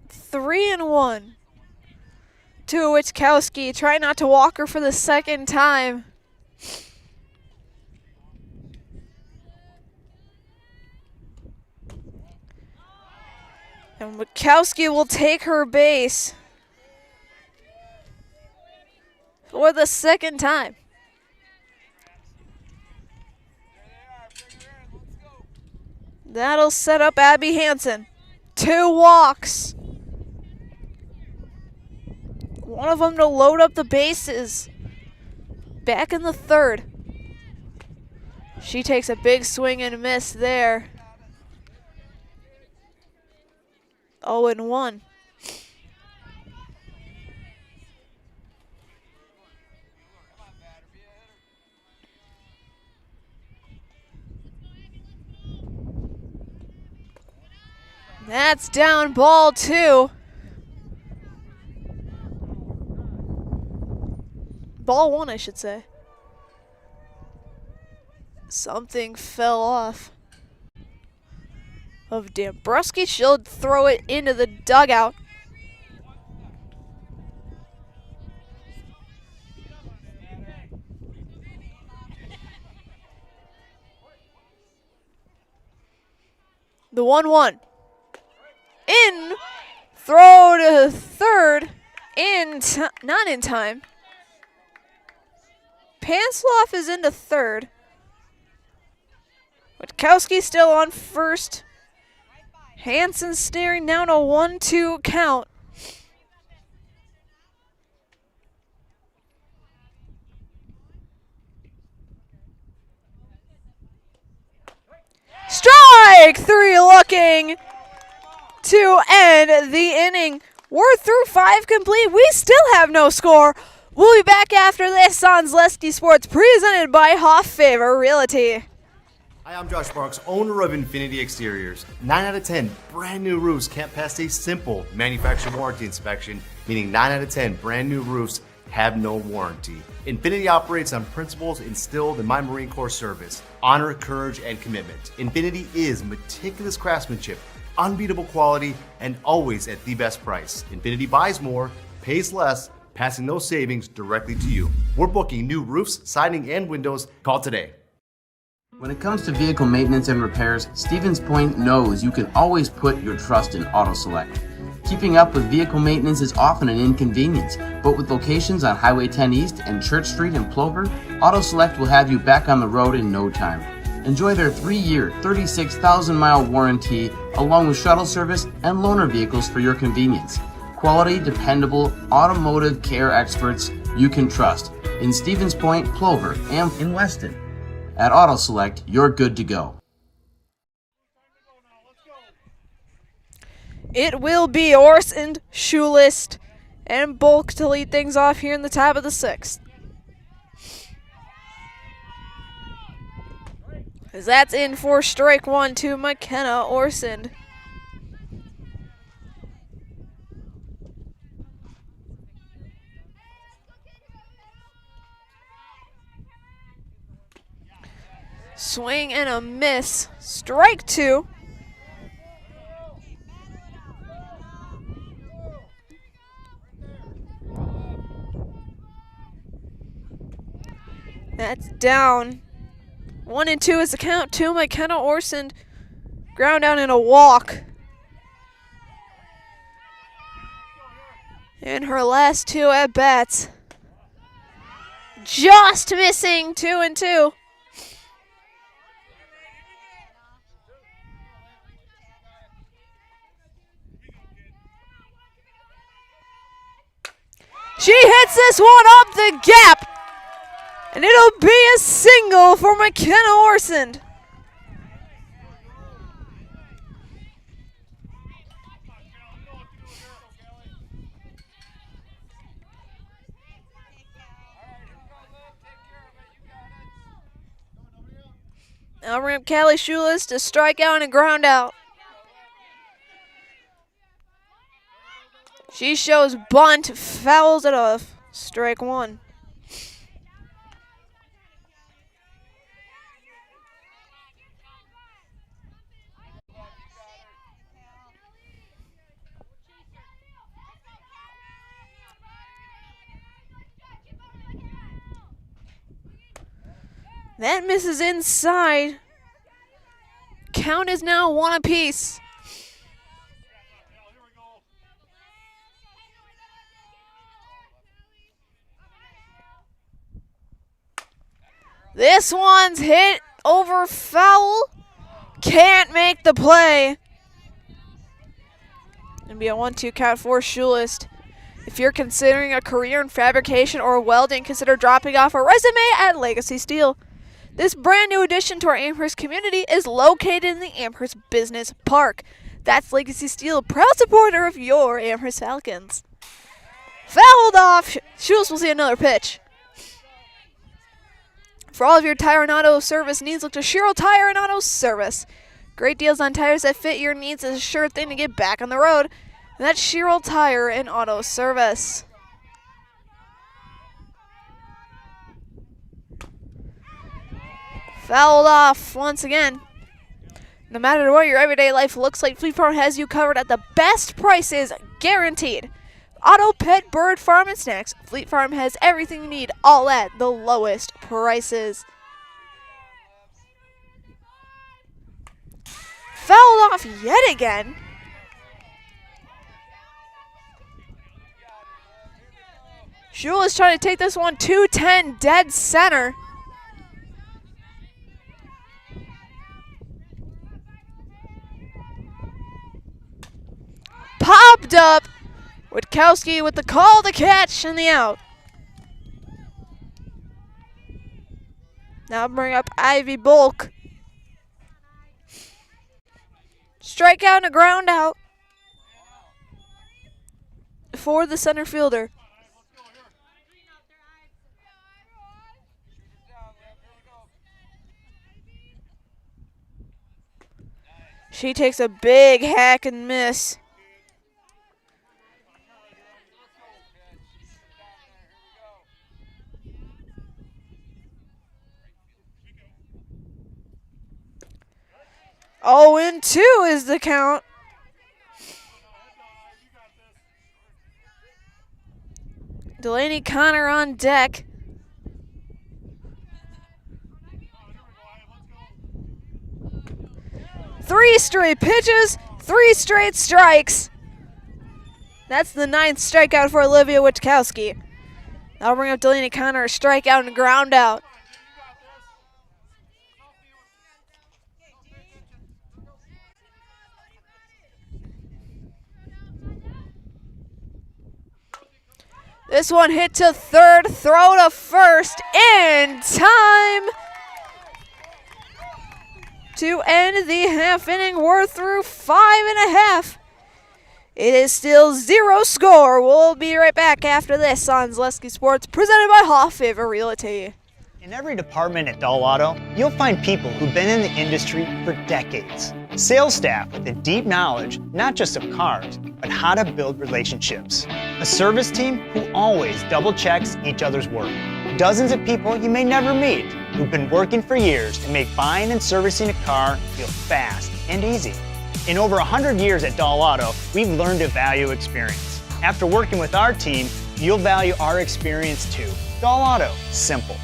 Speaker 1: Three and one to Witkowski. Try not to walk her for the second time. And Witkowski will take her base for the second time. That'll set up Abby Hansen. 2 walks. One of them to load up the bases. Back in the third. She takes a big swing and miss there. 0-1. That's down ball 2. Ball 1, I should say. Something fell off of Dambruski. She'll throw it into the dugout. The 1-1. In. Throw to third. Not in time. Pansloff is into third. Witkowski still on first. Hansen staring down a 1-2 count. Strike 3 looking to end the inning. We're through 5 complete. We still have no score. We'll be back after this on Zaleski Sports, presented by Hoff Favor Realty.
Speaker 2: Hi, I'm Josh Sparks, owner of Infinity Exteriors. 9 out of 10 brand new roofs can't pass a simple manufacturer warranty inspection, meaning 9 out of 10 brand new roofs have no warranty. Infinity operates on principles instilled in my Marine Corps service: honor, courage, and commitment. Infinity is meticulous craftsmanship, unbeatable quality, and always at the best price. Infinity buys more, pays less, passing those savings directly to you. We're booking new roofs, siding, and windows. Call today.
Speaker 3: When it comes to vehicle maintenance and repairs, Stevens Point knows you can always put your trust in AutoSelect. Keeping up with vehicle maintenance is often an inconvenience, but with locations on Highway 10 East and Church Street in Plover, AutoSelect will have you back on the road in no time. Enjoy their 3-year, 36,000-mile warranty, along with shuttle service and loaner vehicles for your convenience. Quality, dependable, automotive care experts you can trust in Stevens Point, Plover, and in Weston. At AutoSelect, you're good to go.
Speaker 1: It will be Orsond, Schulist, and Bulk to lead things off here in the top of the 6th. As that's in for strike 1 to McKenna Orsond. Swing and a miss. Strike 2. That's down. 1-2 is the count to McKenna Orson. Ground down in a walk. In her last 2 at-bats. Just missing 2-2. She hits this one up the gap. And it'll be a single for McKenna Orson. Now bring up Callie Schulis to strike out and ground out. She shows bunt, fouls it off. Strike 1. That misses inside. Count is now 1 apiece. This one's hit over foul. Can't make the play. It'll be a 1-2 count for Schulist. If you're considering a career in fabrication or welding, consider dropping off a resume at Legacy Steel. This brand new addition to our Amherst community is located in the Amherst Business Park. That's Legacy Steel, proud supporter of your Amherst Falcons. Fouled off. Schultz will see another pitch. For all of your tire and auto service needs, look to Sherrill Tire and Auto Service. Great deals on tires that fit your needs is a sure thing to get back on the road. And that's Sherrill Tire and Auto Service. Fouled off once again. No matter what your everyday life looks like, Fleet Farm has you covered at the best prices, guaranteed. Auto, pet, bird, farm, and snacks. Fleet Farm has everything you need, all at the lowest prices. Fouled off yet again. Shul is trying to take this one 210 dead center. Popped up. Witkowski with the call, the catch, and the out. Now bring up Ivy Bulk. Strikeout and a ground out for the center fielder. She takes a big hack and miss. Oh, and 2 is the count. Delaney Connor on deck. Three straight pitches, 3 straight strikes. That's the 9th strikeout for Olivia Witkowski. I'll bring up Delaney Connor, a strikeout and ground out. This one hit to third, throw to first, in time to end the half inning. We're through 5.5. It is still 0 score. We'll be right back after this on Zaleski Sports, presented by Hoff Favor Realty.
Speaker 7: In every department at Dull Auto, you'll find people who've been in the industry for decades. Sales staff with a deep knowledge, not just of cars, but how to build relationships. A service team who always double checks each other's work. Dozens of people you may never meet, who've been working for years to make buying and servicing a car feel fast and easy. In over 100 years at Dahl Auto, we've learned to value experience. After working with our team, you'll value our experience too. Dahl Auto, simple.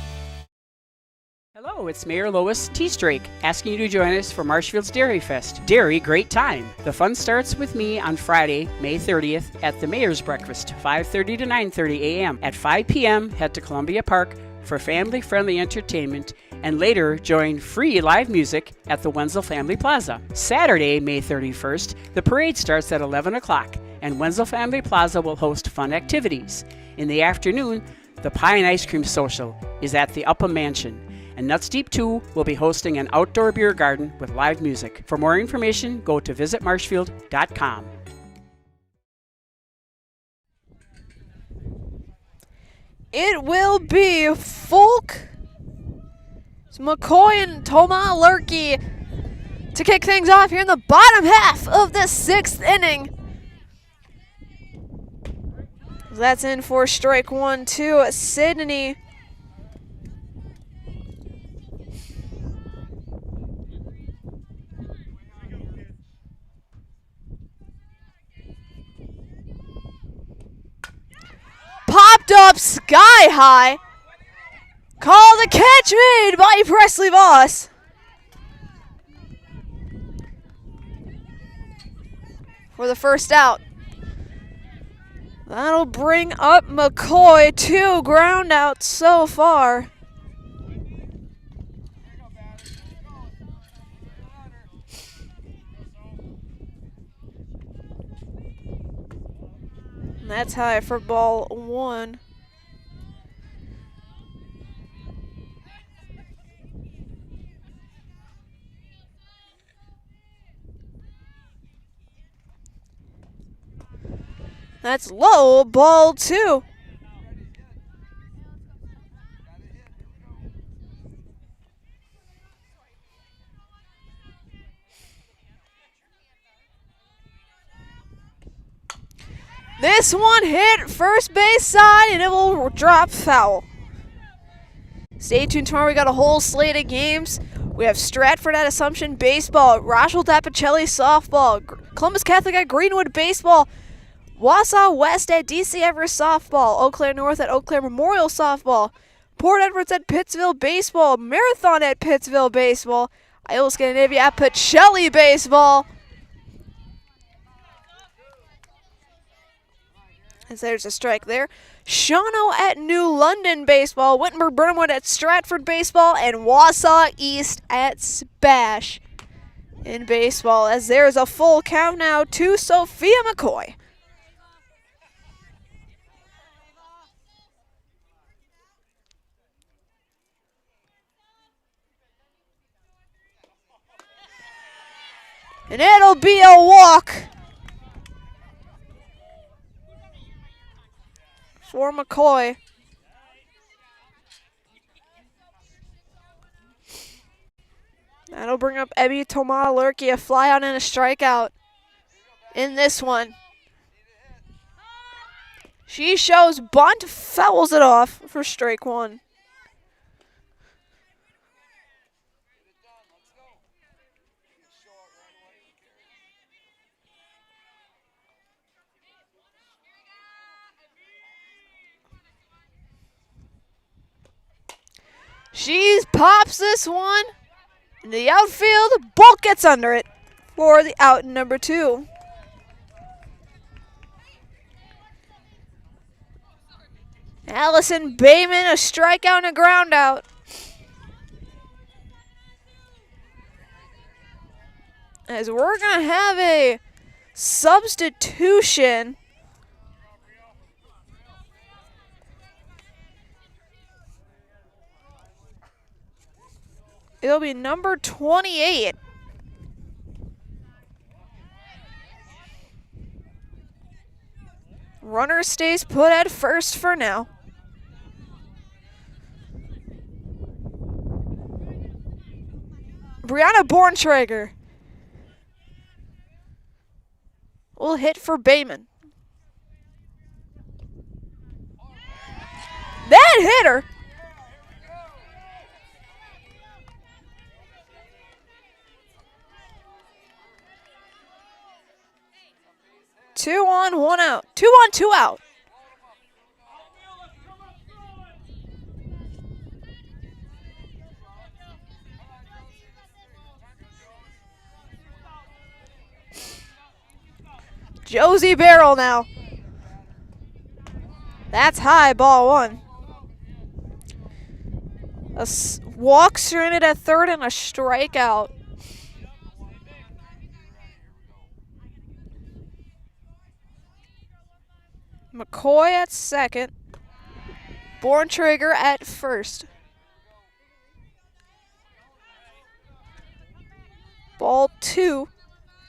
Speaker 8: Hello, it's Mayor Lois T. Strake asking you to join us for Marshfield's Dairy Fest. Dairy, great time. The fun starts with me on Friday, May 30th at the Mayor's Breakfast, 5:30 to 9:30 a.m. At 5 p.m., head to Columbia Park for family-friendly entertainment, and later join free live music at the Wenzel Family Plaza. Saturday, May 31st, the parade starts at 11 o'clock, and Wenzel Family Plaza will host fun activities. In the afternoon, the Pie and Ice Cream Social is at the Upham Mansion, and Nuts Deep 2 will be hosting an outdoor beer garden with live music. For more information, go to visitmarshfield.com.
Speaker 1: It will be Folk, McCoy, and Toma Lurkey to kick things off here in the bottom half of the 6th inning. That's in for strike 1 to Sydney. Popped up sky high. Call the catch made by Presley Voss. For the first out. That'll bring up McCoy. 2 ground outs so far. That's high for ball 1. That's low, ball 2. This one hit first base side and it will drop foul. Stay tuned tomorrow. We got a whole slate of games. We have Stratford at Assumption baseball, Rochelle Tapicelli softball, Columbus Catholic at Greenwood baseball, Wausau West at DC Everest softball, Eau Claire North at Eau Claire Memorial softball, Port Edwards at Pittsville baseball, Marathon at Pittsville baseball, Iowa Scandinavia at Pacelli baseball. As there's a strike there. Shawano at New London baseball, Wittenberg-Burnhamwood at Stratford baseball, and Wausau East at Spash in baseball. As there's a full count now to Sophia McCoy. And it'll be a walk for McCoy. That'll bring up Ebby Toma-Lurkey, a fly out and a strikeout in this one. She shows bunt, fouls it off for strike 1. She pops this one in the outfield. Bolt gets under it for the out number 2. Allison Bayman, a strikeout and a ground out. As we're going to have a substitution. It'll be number 28. Runner stays put at first for now. Brianna Borntrager will hit for Bayman. That hit her. 1 out. 2 on, 2 out. Josie barrel now. That's high, ball 1. A walk stranded at third and a strikeout. McCoy at second. Borntrigger at first. Ball 2.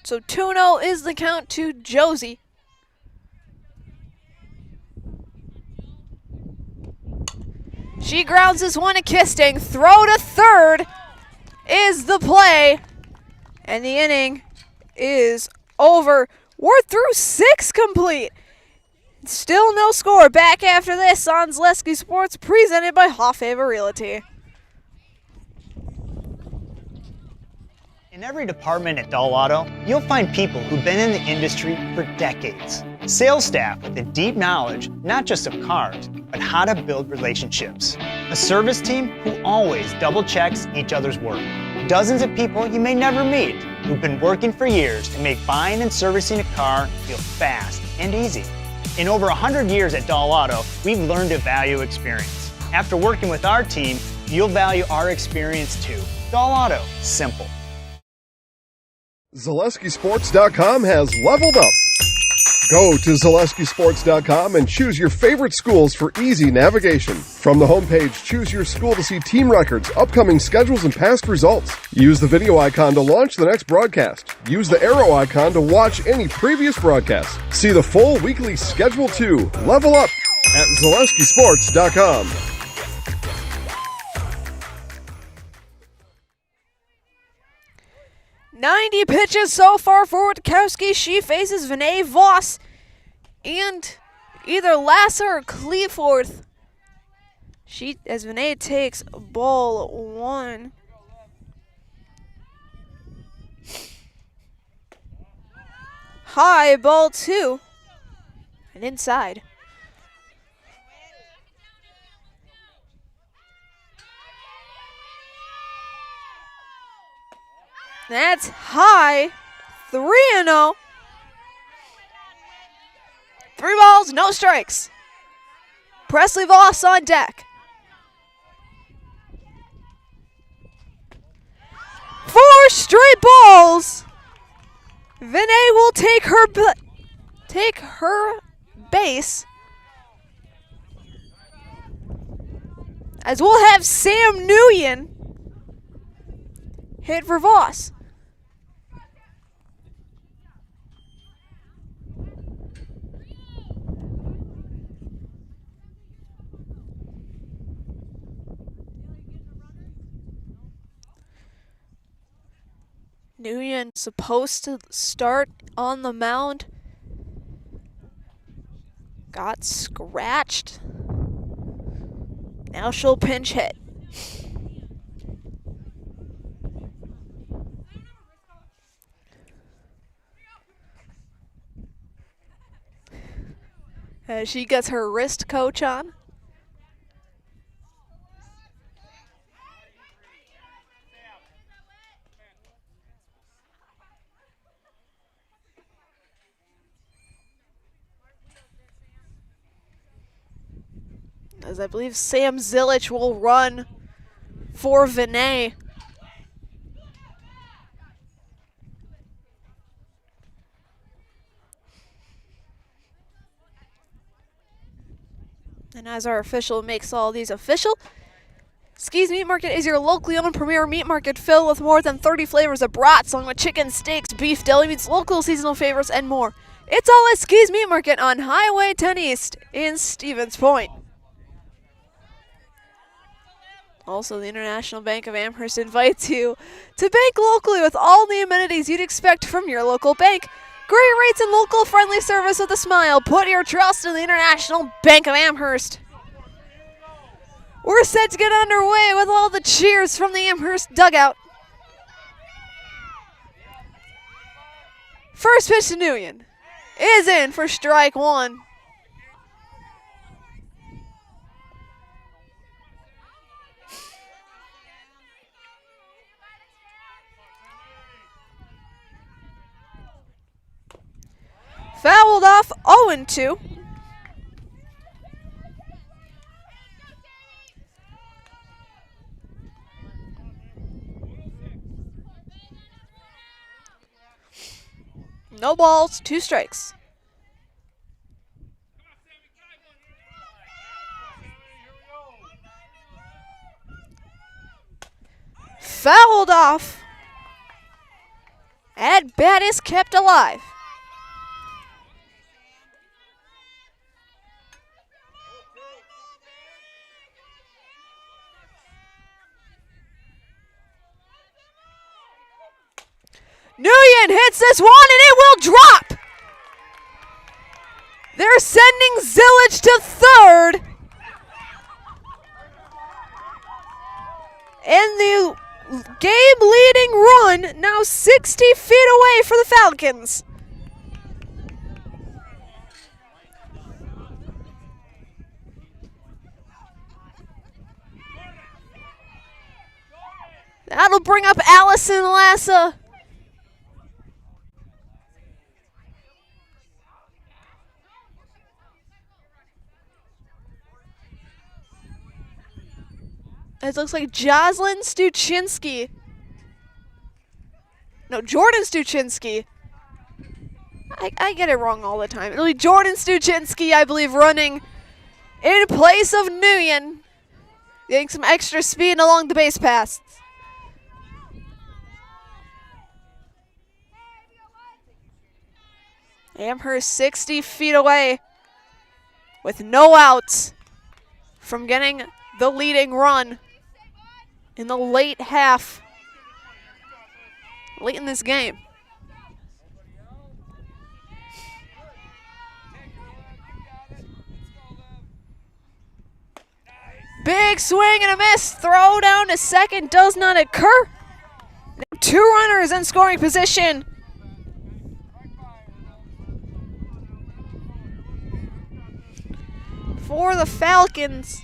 Speaker 1: So 2-0 is the count to Josie. She grounds this one to Kisting. Throw to third is the play. And the inning is over. We're through 6 complete. Still no score. Back after this on Zaleski Sports, presented by Weyauwega Realty.
Speaker 7: In every department at Dahl Auto, you'll find people who've been in the industry for decades. Sales staff with a deep knowledge, not just of cars, but how to build relationships. A service team who always double checks each other's work. Dozens of people you may never meet who've been working for years to make buying and servicing a car feel fast and easy. In over 100 years at Dahl Auto, we've learned to value experience. After working with our team, you'll value our experience too. Dahl Auto, simple.
Speaker 9: ZaleskiSports.com has leveled up. Go to ZaleskiSports.com and choose your favorite schools for easy navigation. From the homepage, choose your school to see team records, upcoming schedules, and past results. Use the video icon to launch the next broadcast. Use the arrow icon to watch any previous broadcast. See the full weekly schedule too. Level up at ZaleskiSports.com.
Speaker 1: 90 pitches so far for Witkowski. She faces Vinay Voss and either Lassa or Cleforth. As Vinay takes ball 1. High, ball 2. And inside. That's high. 3-0. 3 balls, no strikes. Presley Voss on deck. 4 straight balls. Vinay will take her base. As we'll have Sam Nguyen hit for Voss. Nguyen supposed to start on the mound. Got scratched. Now she'll pinch hit. As she gets her wrist coach on. As I believe Sam Zilich will run for Vinay. And as our official makes all these official, Ski's Meat Market is your locally owned premier meat market filled with more than 30 flavors of brats, along with chicken, steaks, beef, deli meats, local seasonal favorites, and more. It's all at Ski's Meat Market on Highway 10 East in Stevens Point. Also, the International Bank of Amherst invites you to bank locally with all the amenities you'd expect from your local bank. Great rates and local friendly service with a smile. Put your trust in the International Bank of Amherst. We're set to get underway with all the cheers from the Amherst dugout. First pitch to Nguyen is in for strike one. Fouled off 0-2. No balls, 2 strikes. Fouled off. At bat is kept alive. Nguyen hits this one and it will drop. They're sending Zilic to third. And the game-leading run now 60 feet away for the Falcons. That'll bring up Allison Lassa. It looks like Jocelyn Stuchinski. No, Jordan Stuchinski. I get it wrong all the time. It'll be Jordan Stuchinski, I believe, running in place of Nguyen. Getting some extra speed along the base paths. Amherst 60 feet away with no outs from getting the leading run in the late half, late in this game. Big swing and a miss. Throw down to second does not occur. Now 2 runners in scoring position. For the Falcons.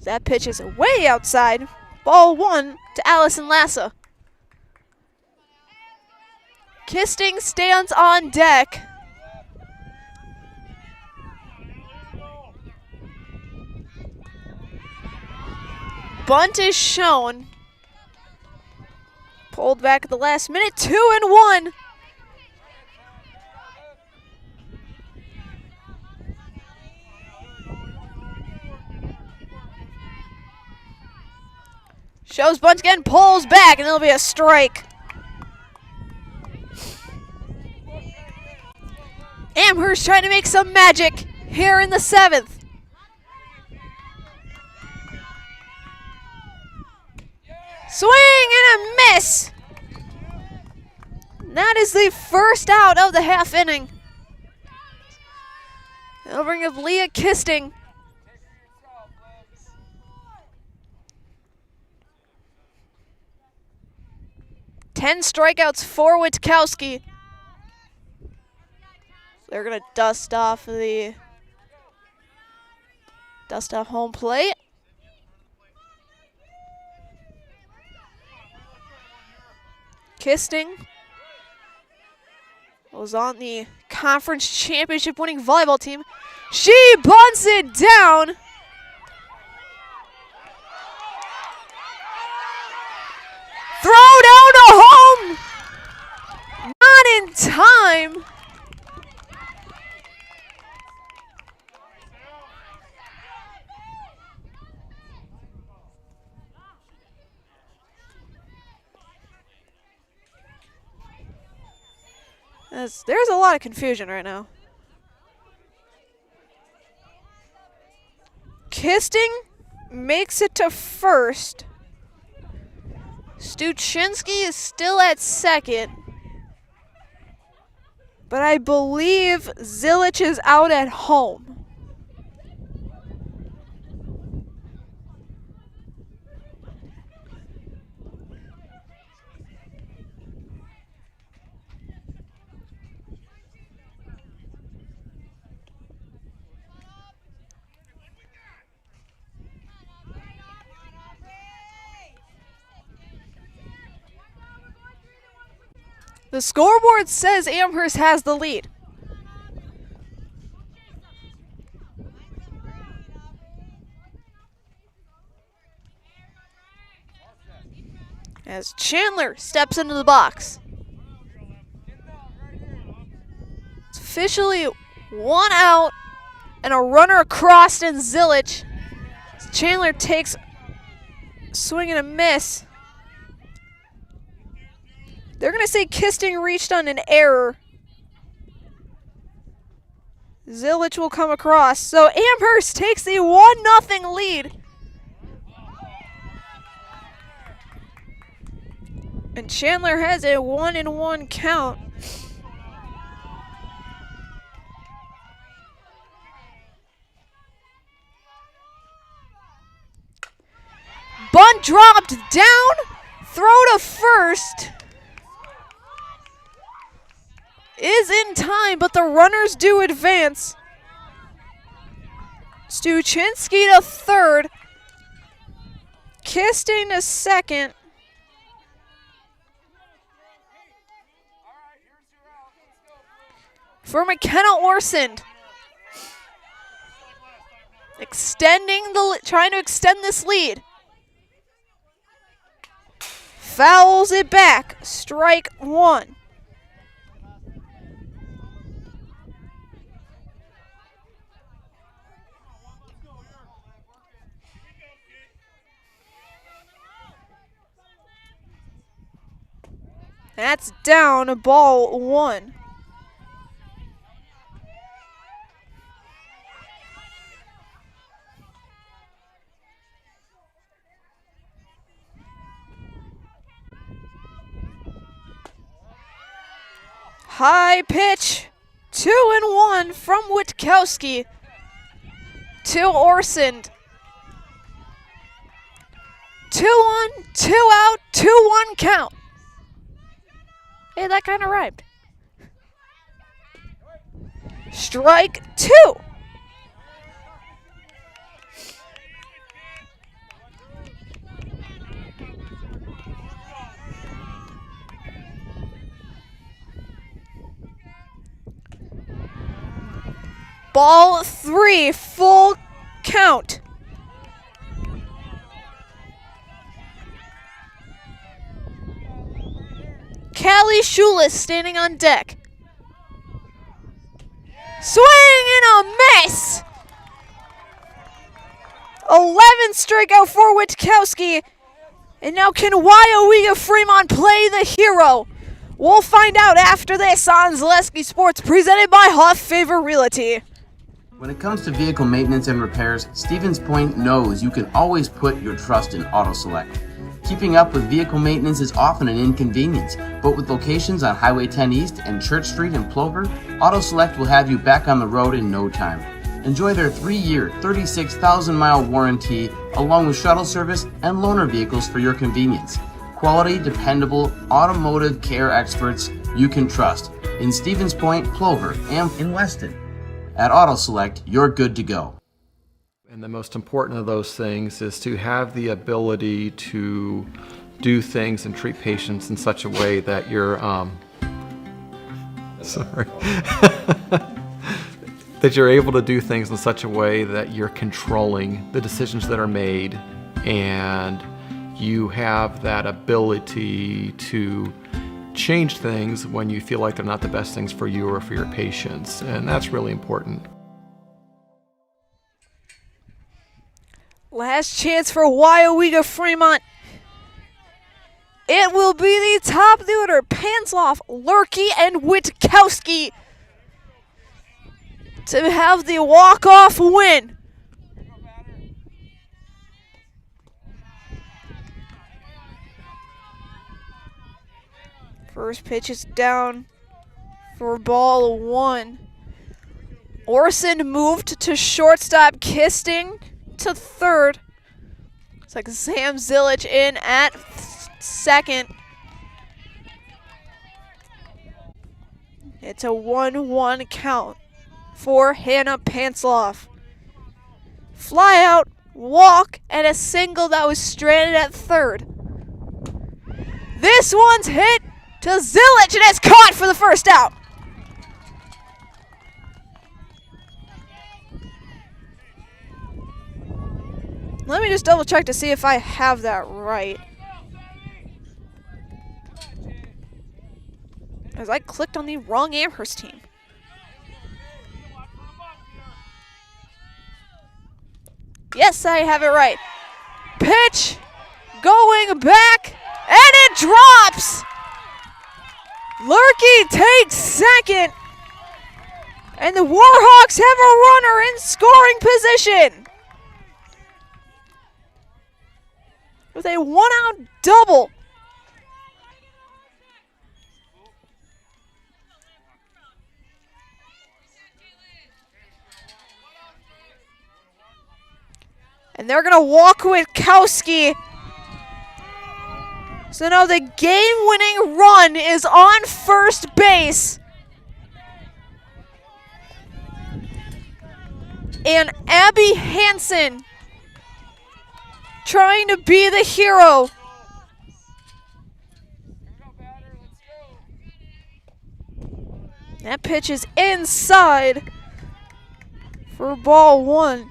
Speaker 1: That pitch is way outside. Ball 1 to Allison Lassa. Kisting stands on deck. Bunt is shown. Pulled back at the last minute. 2-1. Shows bunt again, pulls back, and it'll be a strike. Amherst trying to make some magic here in the 7th. Swing and a miss. That is the first out of the half inning. That'll bring up Leah Kisting. Ten strikeouts for Witkowski. They're gonna dust off home plate. Kisting was on the conference championship winning volleyball team. She bunts it down. Throw down to home. Not in time. There's a lot of confusion right now. Kisting makes it to first. Stuchinski is still at second. But I believe Zilic is out at home. The scoreboard says Amherst has the lead. As Chandler steps into the box. It's officially 1 out and a runner across in Zilich. Chandler takes a swing and a miss. They're going to say Kisting reached on an error. Zilich will come across. So Amherst takes the 1-0 lead. And Chandler has a 1-1 count. Bunt dropped down. Throw to first. Is in time, but the runners do advance. Stuchinski to third. Kisting to second. For McKenna Orson. Trying to extend this lead. Fouls it back. Strike one. That's down, ball one. High pitch, 2-1 from Witkowski to Orson. 2-1, 2 out, 2-1 count. Hey, that kind of rhymed. Strike two. Ball three, full count. Callie Schulis standing on deck. Swing and a miss. 11 strikeout for Witkowski. And now can Weyauwega-Fremont play the hero? We'll find out after this on Zaleski Sports, presented by Huff Favor Realty.
Speaker 3: When it comes to vehicle maintenance and repairs, Stevens Point knows you can always put your trust in AutoSelect. Keeping up with vehicle maintenance is often an inconvenience, but with locations on Highway 10 East and Church Street in Plover, AutoSelect will have you back on the road in no time. Enjoy their 3-year, 36,000-mile warranty, along with shuttle service and loaner vehicles for your convenience. Quality, dependable, automotive care experts you can trust in Stevens Point, Plover, and in Weston. At AutoSelect, you're good to go.
Speaker 10: And the most important of those things is to have the ability to do things and treat patients in such a way that you're, that you're able to do things in such a way that you're controlling the decisions that are made, and you have that ability to change things when you feel like they're not the best things for you or for your patients, and that's really important.
Speaker 1: Last chance for Weyauwega-Fremont. It will be the top of the order. Pansloff, Lurkey, and Witkowski to have the walk-off win. First pitch is down for ball one. Orson moved to shortstop, Kisting to third. It's like Sam Zilich in at second. It's a 1-1 count for Hannah Pansloff. Fly out, walk, and a single that was stranded at third. This one's hit to Zilic, and it's caught for the first out. Let me just double check to see if I have that right. As I clicked on the wrong Amherst team. Yes, I have it right. Pitch going back, and it drops. Lurkey takes second, and the Warhawks have a runner in scoring position with a one-out double. And they're going to walk Weyauwega. So now the game-winning run is on first base. And Abby Hansen trying to be the hero. That pitch is inside for ball one.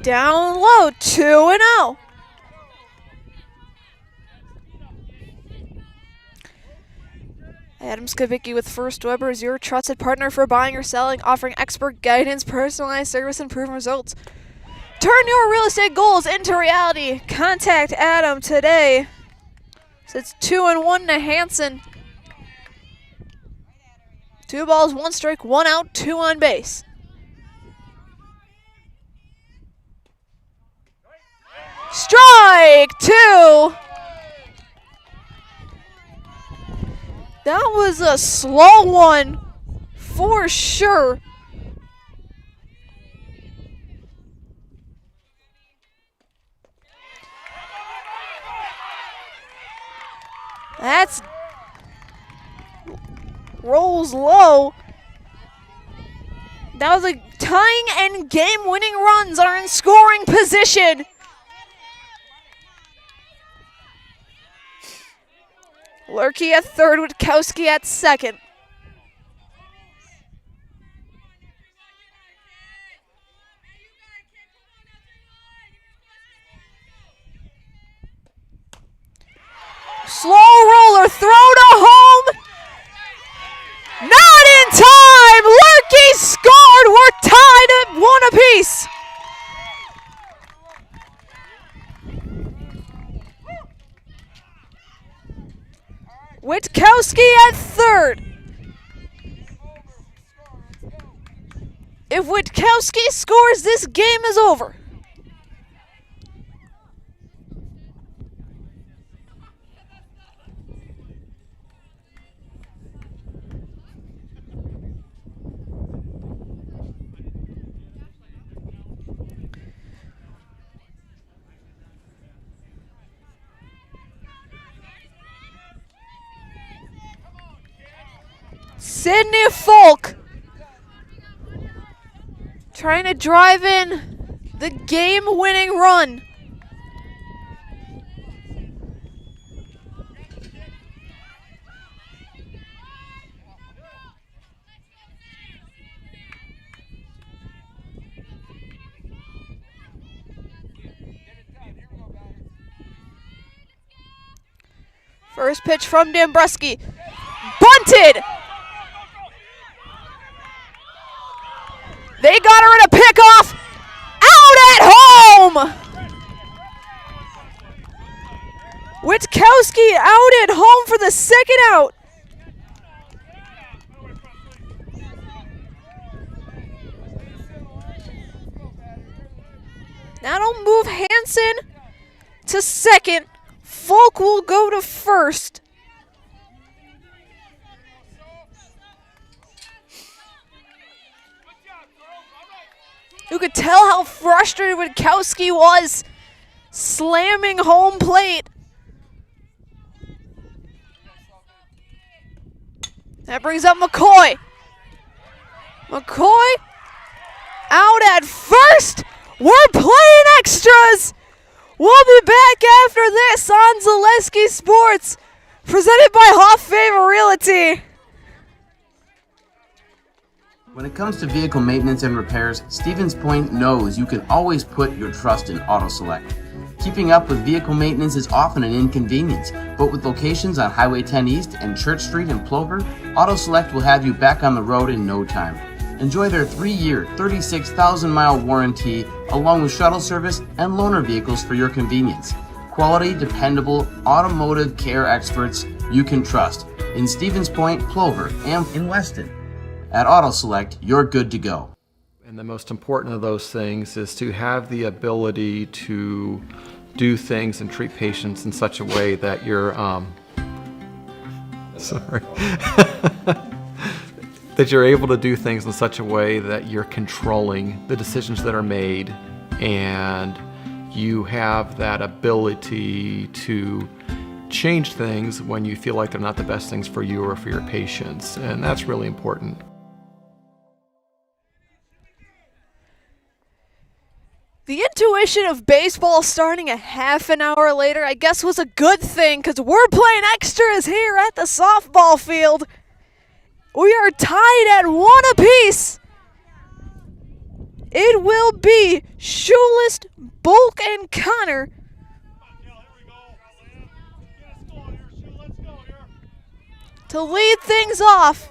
Speaker 1: Down low, 2-0. Adam Skavicki with First Weber is your trusted partner for buying or selling, offering expert guidance, personalized service, and proven results. Turn your real estate goals into reality. Contact Adam today. So it's 2-1 to Hansen. 2 balls, 1 strike, 1 out, 2 on base. Strike 2. That was a slow one for sure. That's rolls low. That was a tying and game-winning runs are in scoring position. Lurkey at third, Weyauwega at second. Slow roller, throw to home. Not in time. Lurkey scored. We're tied at 1 apiece. Weyauwega at third. If Weyauwega scores, this game is over. Sydney Folk trying to drive in the game-winning run. First pitch from Dombrowski. Bunted! They got her in a pickoff. Out at home! Weyauwega out at home for the second out. That'll move Hansen to second. Folk will go to first. You could tell how frustrated Weyauwega was slamming home plate. That brings up McCoy. McCoy out at first. We're playing extras. We'll be back after this on Zaleski Sports, presented by Hoff Favor Realty.
Speaker 3: When it comes to vehicle maintenance and repairs, Stevens Point knows you can always put your trust in AutoSelect. Keeping up with vehicle maintenance is often an inconvenience, but with locations on Highway 10 East and Church Street in Plover, AutoSelect will have you back on the road in no time. Enjoy their 3-year, 36,000-mile warranty, along with shuttle service and loaner vehicles for your convenience. Quality, dependable, automotive care experts you can trust in Stevens Point, Plover, and in Weston. At AutoSelect, you're good to go.
Speaker 10: And the most important of those things is to have the ability to do things and treat patients in such a way that you're that you're able to do things in such a way that you're controlling the decisions that are made, and you have that ability to change things when you feel like they're not the best things for you or for your patients, and that's really important.
Speaker 1: The intuition of baseball starting a half an hour later, I guess, was a good thing, because we're playing extras here at the softball field. We are tied at 1 apiece. It will be Schulist, Bulk, and Connor to lead things off.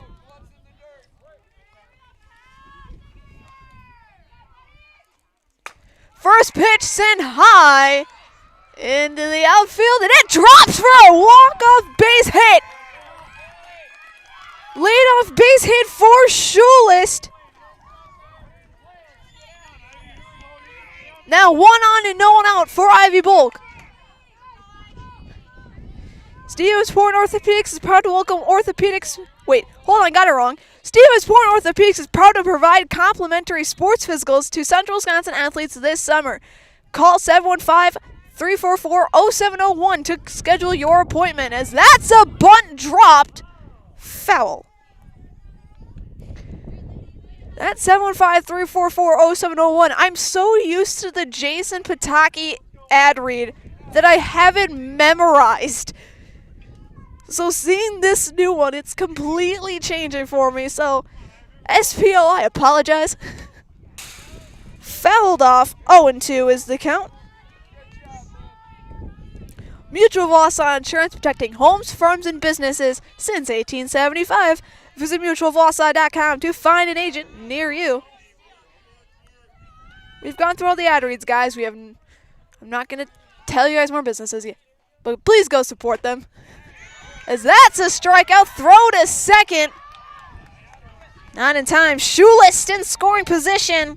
Speaker 1: First pitch sent high into the outfield, and it drops for a walk-off base hit. Lead-off base hit for Schulist. Now 1 on and no one out for Ivy Bulk. Stevens Point Orthopedics is proud to welcome orthopedics. Wait, hold on, got it wrong. Stevens Point Orthopedics is proud to provide complimentary sports physicals to Central Wisconsin athletes this summer. Call 715-344-0701 to schedule your appointment, as that's a bunt dropped. Foul. That's 715-344-0701. I'm so used to the Jason Pataki ad read that I haven't memorized. So seeing this new one, it's completely changing for me. So, SPO, I apologize. Fouled off. 0-2 is the count. Mutual Wausau Insurance, protecting homes, farms, and businesses since 1875. Visit mutualwausau.com to find an agent near you. We've gone through all the ad reads, guys. I'm not going to tell you guys more businesses yet, but please go support them. As that's a strikeout, throw to second. Not in time. Schulist in scoring position.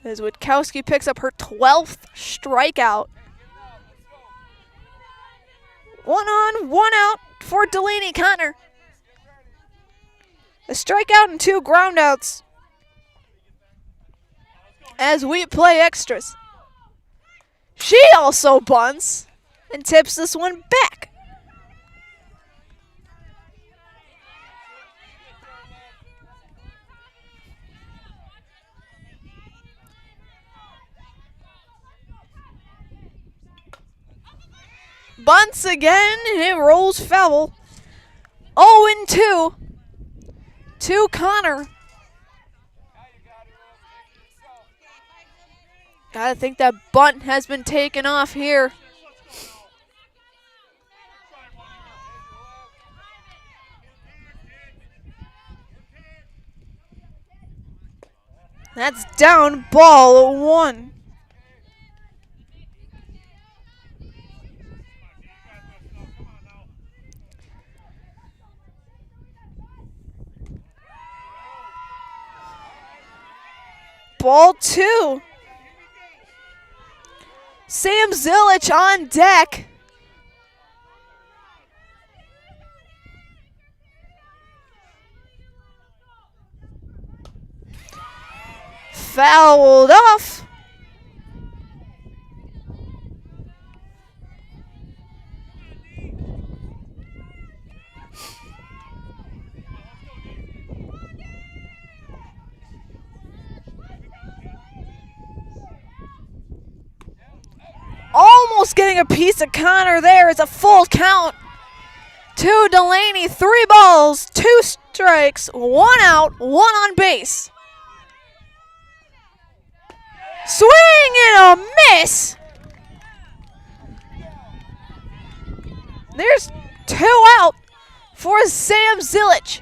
Speaker 1: As Witkowski picks up her 12th strikeout. 1 on, 1 out for Delaney Connor. A strikeout and 2 groundouts as we play extras. She also bunts and tips this one back. Bunts again, and it rolls foul. 0-2 to Connor. Gotta think that bunt has been taken off here. That's down, ball 1. Ball 2. Sam Zilich on deck. Fouled off. almost getting a piece of Connor there. It's a full count. To Delaney, 3 balls, 2 strikes, 1 out, 1 on base. Swing and a miss. There's 2 out for Sam Zilich.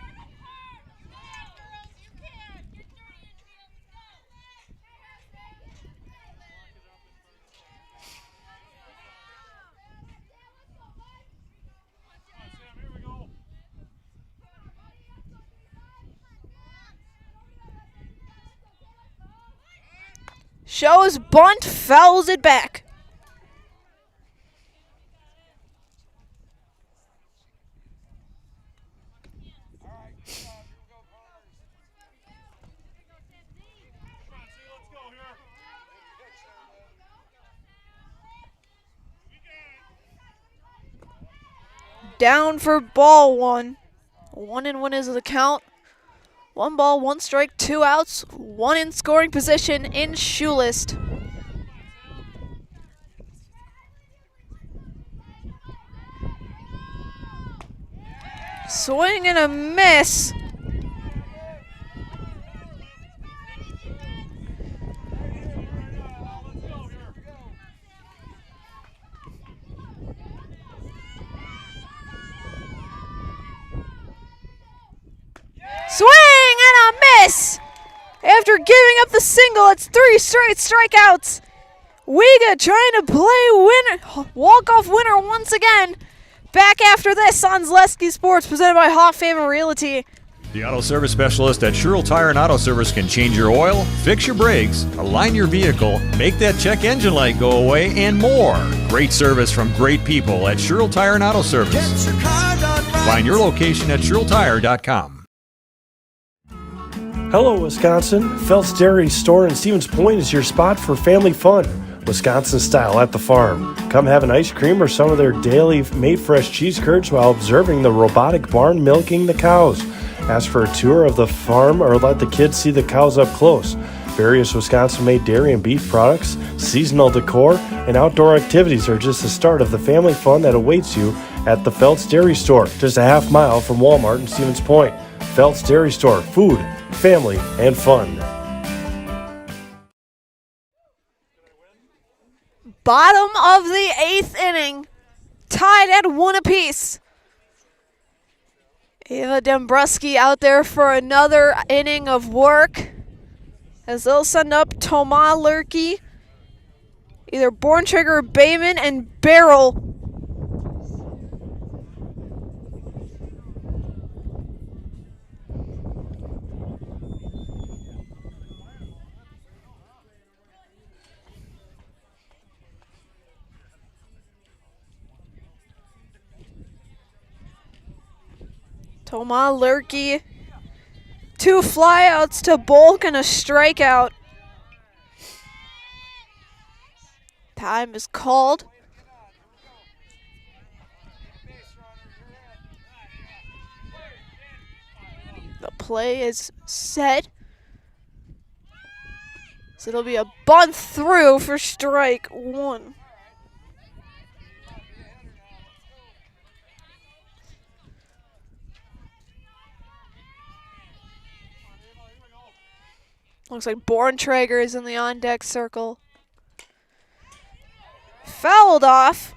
Speaker 1: Shows bunt, fouls it back. Down for ball 1. 1-1 is the count. 1 ball, 1 strike, 2 outs, 1 in scoring position in Shoelist. Swing and a miss. Swing and a miss! After giving up the single, it's 3 straight strikeouts. Weyauwega trying to play winner, walk-off winner once again. Back after this on Zaleski Sports, presented by Hoff Family Realty.
Speaker 11: The auto service specialist at Sherrill Tire and Auto Service can change your oil, fix your brakes, align your vehicle, make that check engine light go away, and more. Great service from great people at Sherrill Tire and Auto Service. Find your location at SherrillTire.com.
Speaker 12: Hello, Wisconsin. Phelps Dairy Store in Stevens Point is your spot for family fun. Wisconsin style at the farm. Come have an ice cream or some of their daily made fresh cheese curds while observing the robotic barn milking the cows. Ask for a tour of the farm or let the kids see the cows up close. Various Wisconsin-made dairy and beef products, seasonal decor, and outdoor activities are just the start of the family fun that awaits you at the Phelps Dairy Store, just a half mile from Walmart in Stevens Point. Phelps Dairy Store, food, family, and fun.
Speaker 1: Bottom of the 8th inning, tied at 1 apiece. Ava Dombrowski out there for another inning of work, as they'll send up Toma Lurkey, either Borntrigger, Bayman, and Barrel. Toma Lurkey, 2 flyouts to Bulk and a strikeout. Time is called. The play is set. So it'll be a bunt through for strike 1. Looks like Borntrager is in the on-deck circle. Fouled off.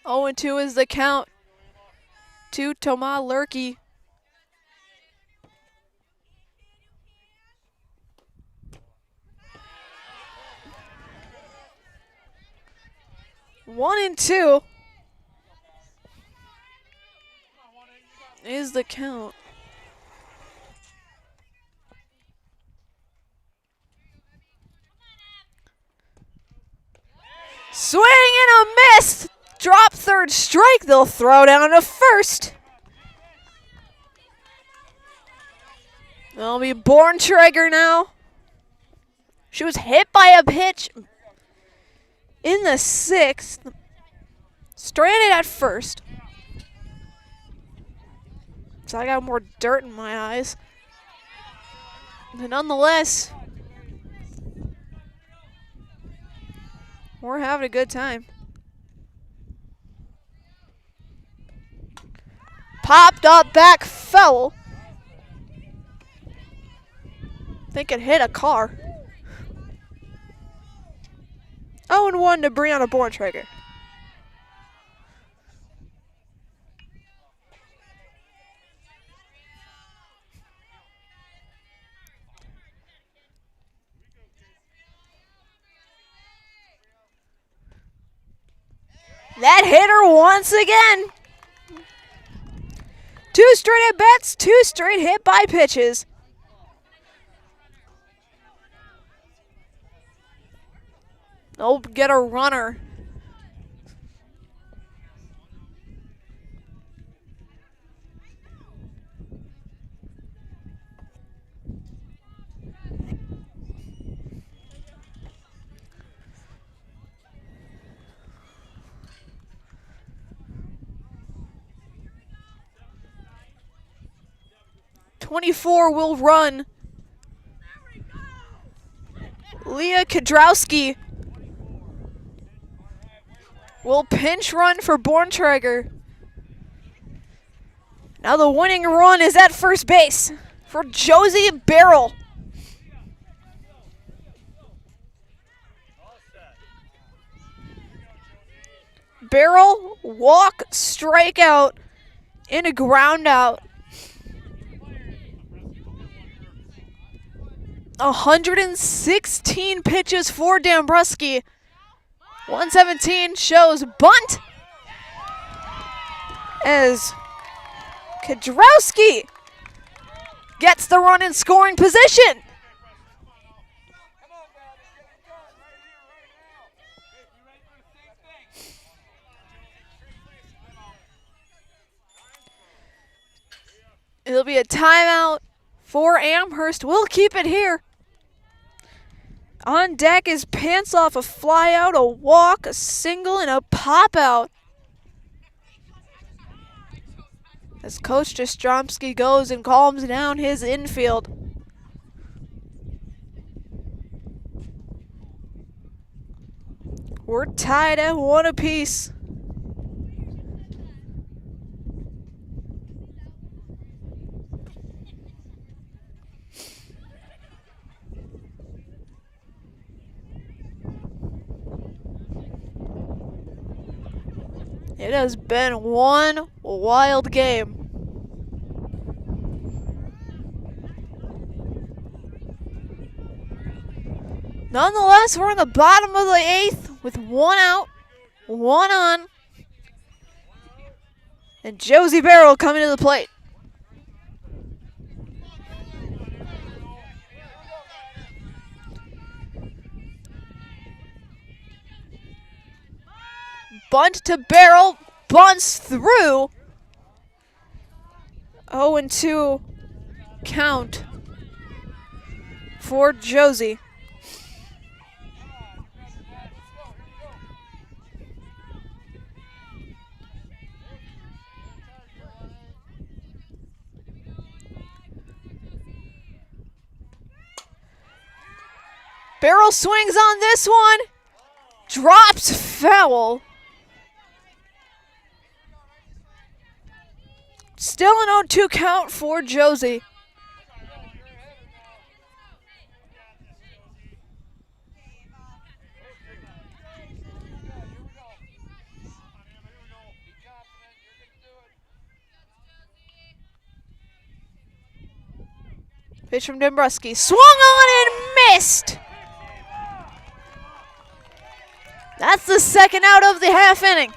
Speaker 1: Oh, and 2 is the count to Toma Lurkey. One and 2 is the count. Swing and a miss. Drop third strike. They'll throw down to first. It'll be Borntrager now. She was hit by a pitch in the 6th. Stranded at first. So I got more dirt in my eyes. But nonetheless, we're having a good time. Popped up back foul. Think it hit a car. 0-1 to Brianna Borntrager. That hit her once again. 2 straight at bats, 2 straight hit by pitches. Oh, get a runner. .24 will run. Leah Kadrowski will pinch run for Borntrager. Now the winning run is at first base for Josie Barrel. Barrel, walk, strikeout, and a ground out. 116 pitches for Dambruski. 117 shows bunt as Kadrowski gets the run in scoring position. It'll be a timeout for Amherst. We'll keep it here. On deck is pants off, a fly out, a walk, a single, and a pop out. As Coach Jastromski goes and calms down his infield. We're tied at 1 apiece. It has been one wild game. Nonetheless, we're in the bottom of the 8th with 1 out, 1 on. And Josie Barrel coming to the plate. Bunt to Barrel, bunts through. 0-2 count for Josie. Barrel swings on this one, drops foul. Still an 0-2 count for Josie. Pitch from Dambruski. Swung on and missed. That's the second out of the half inning.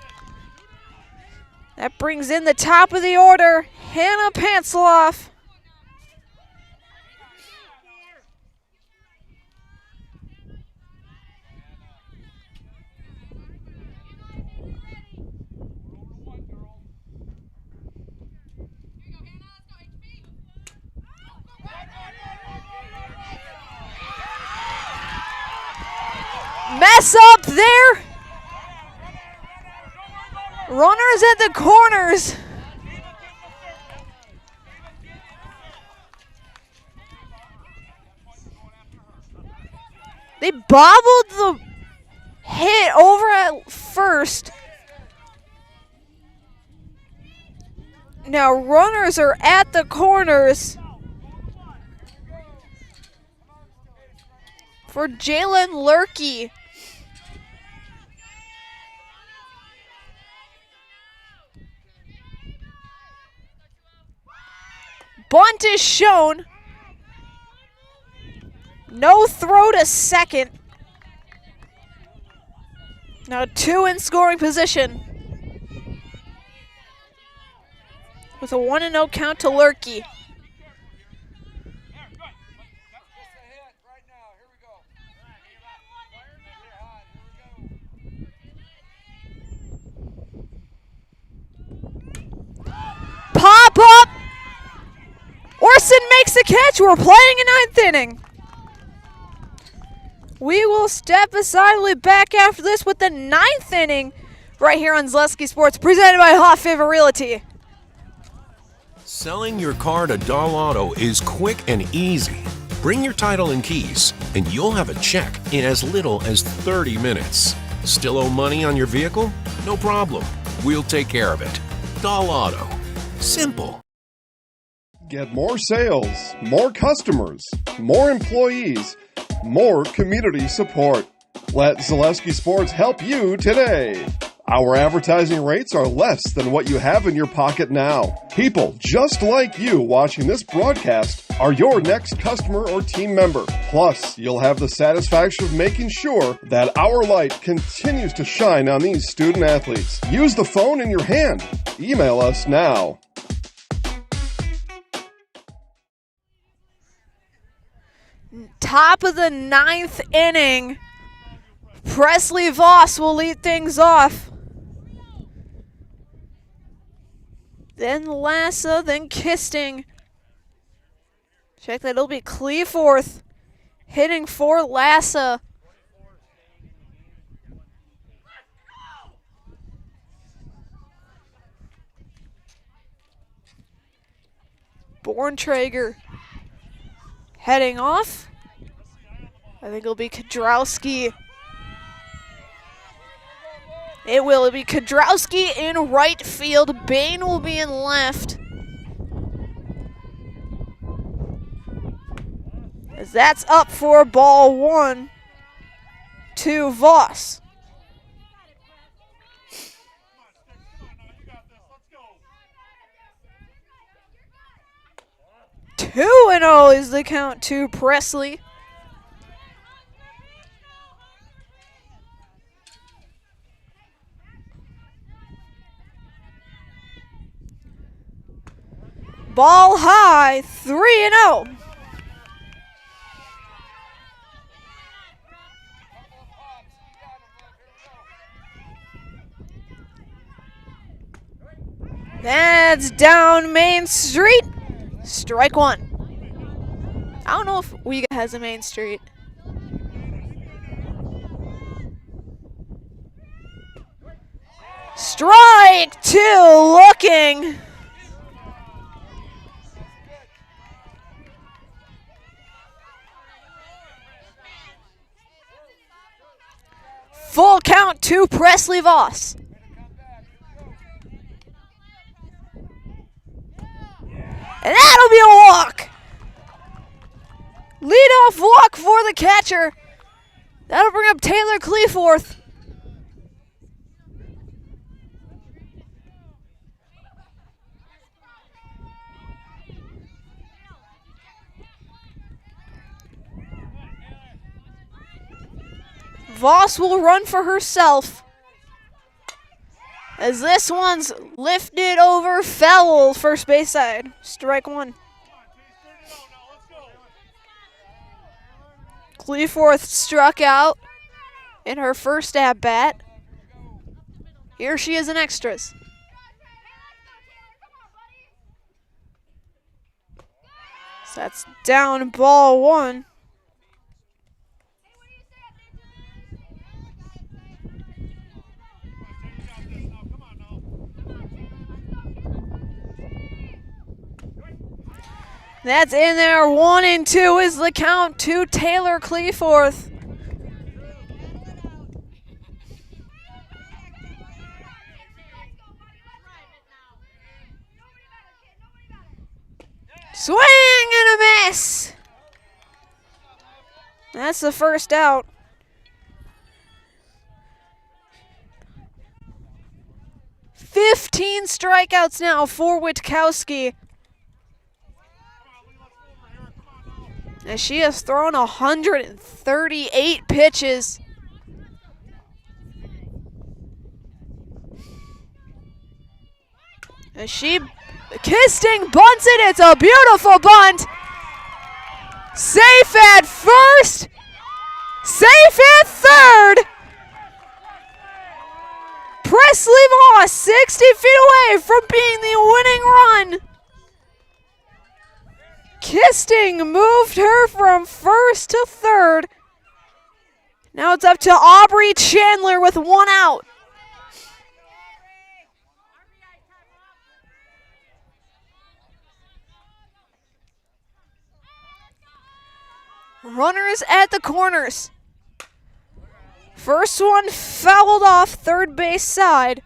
Speaker 1: That brings in the top of the order, Hannah Panseloff. Mess up there. Runners at the corners. They bobbled the hit over at first. Now runners are at the corners for Jalen Lurkey. Bunt is shown. No throw to second. Now 2 in scoring position. With a 1-0 count to Lurkey. Pop up! Orson makes the catch. We're playing a 9th inning. We will step aside. We'll be back after this with the 9th inning right here on Zaleski Sports, presented by Hot Favor Realty.
Speaker 13: Selling your car to Doll Auto is quick and easy. Bring your title and keys, and you'll have a check in as little as 30 minutes. Still owe money on your vehicle? No problem. We'll take care of it. Doll Auto. Simple.
Speaker 9: Get more sales, more customers, more employees, more community support. Let Zaleski Sports help you today. Our advertising rates are less than what you have in your pocket now. People just like you watching this broadcast are your next customer or team member. Plus, you'll have the satisfaction of making sure that our light continues to shine on these student athletes. Use the phone in your hand. Email us now.
Speaker 1: Top of the 9th inning. Presley Voss will lead things off. Then Lassa, then Kisting. Check that, it'll be Cleaforth hitting for Lassa. Borntrager heading off. I think it'll be Kadrowski. It will be Kadrowski in right field. Bain will be in left. As that's up for ball 1 to Voss. Two and 0 is the count to Presley. Ball high, 3-0. That's down Main Street. Strike 1. I don't know if Weyauwega has a Main Street. Strike 2 looking. Full count to Presley Voss. And that'll be a walk. Leadoff walk for the catcher. That'll bring up Taylor Cleaforth. Voss will run for herself. As this one's lifted over foul, first base side. Strike 1. Cleaforth struck out in her first at bat. Here she is in extras. So that's down ball 1. That's in there. 1-2 is the count to Taylor Cleaforth. Swing and a miss. That's the first out. "15 strikeouts now for Witkowski, as she has thrown 138 pitches. As Kisting bunts it. It's a beautiful bunt. Safe at first. Safe at third. Presley Moss 60 feet away from being the winning run. Kisting moved her from first to third. Now it's up to Aubrey Chandler with one out. Runners at the corners. First one fouled off third base side.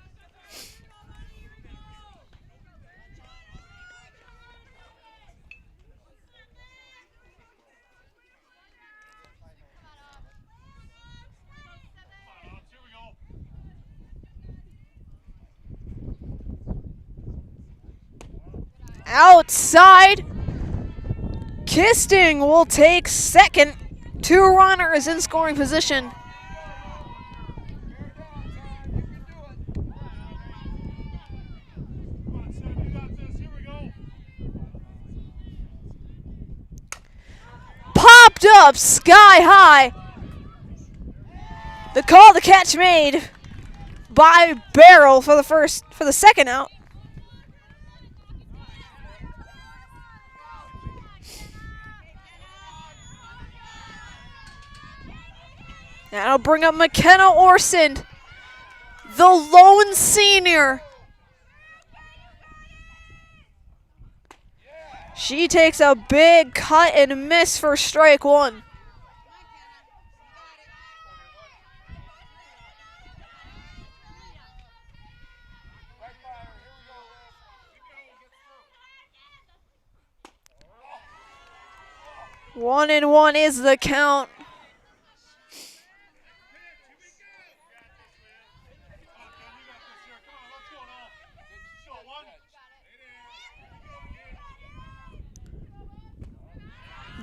Speaker 1: Outside. Kisting will take second. Two runners in scoring position. Popped up sky high. The call the catch made by Barrel for the second out. That'll bring up McKenna Orson, the lone senior. She takes a big cut and miss for strike one. One and one is the count.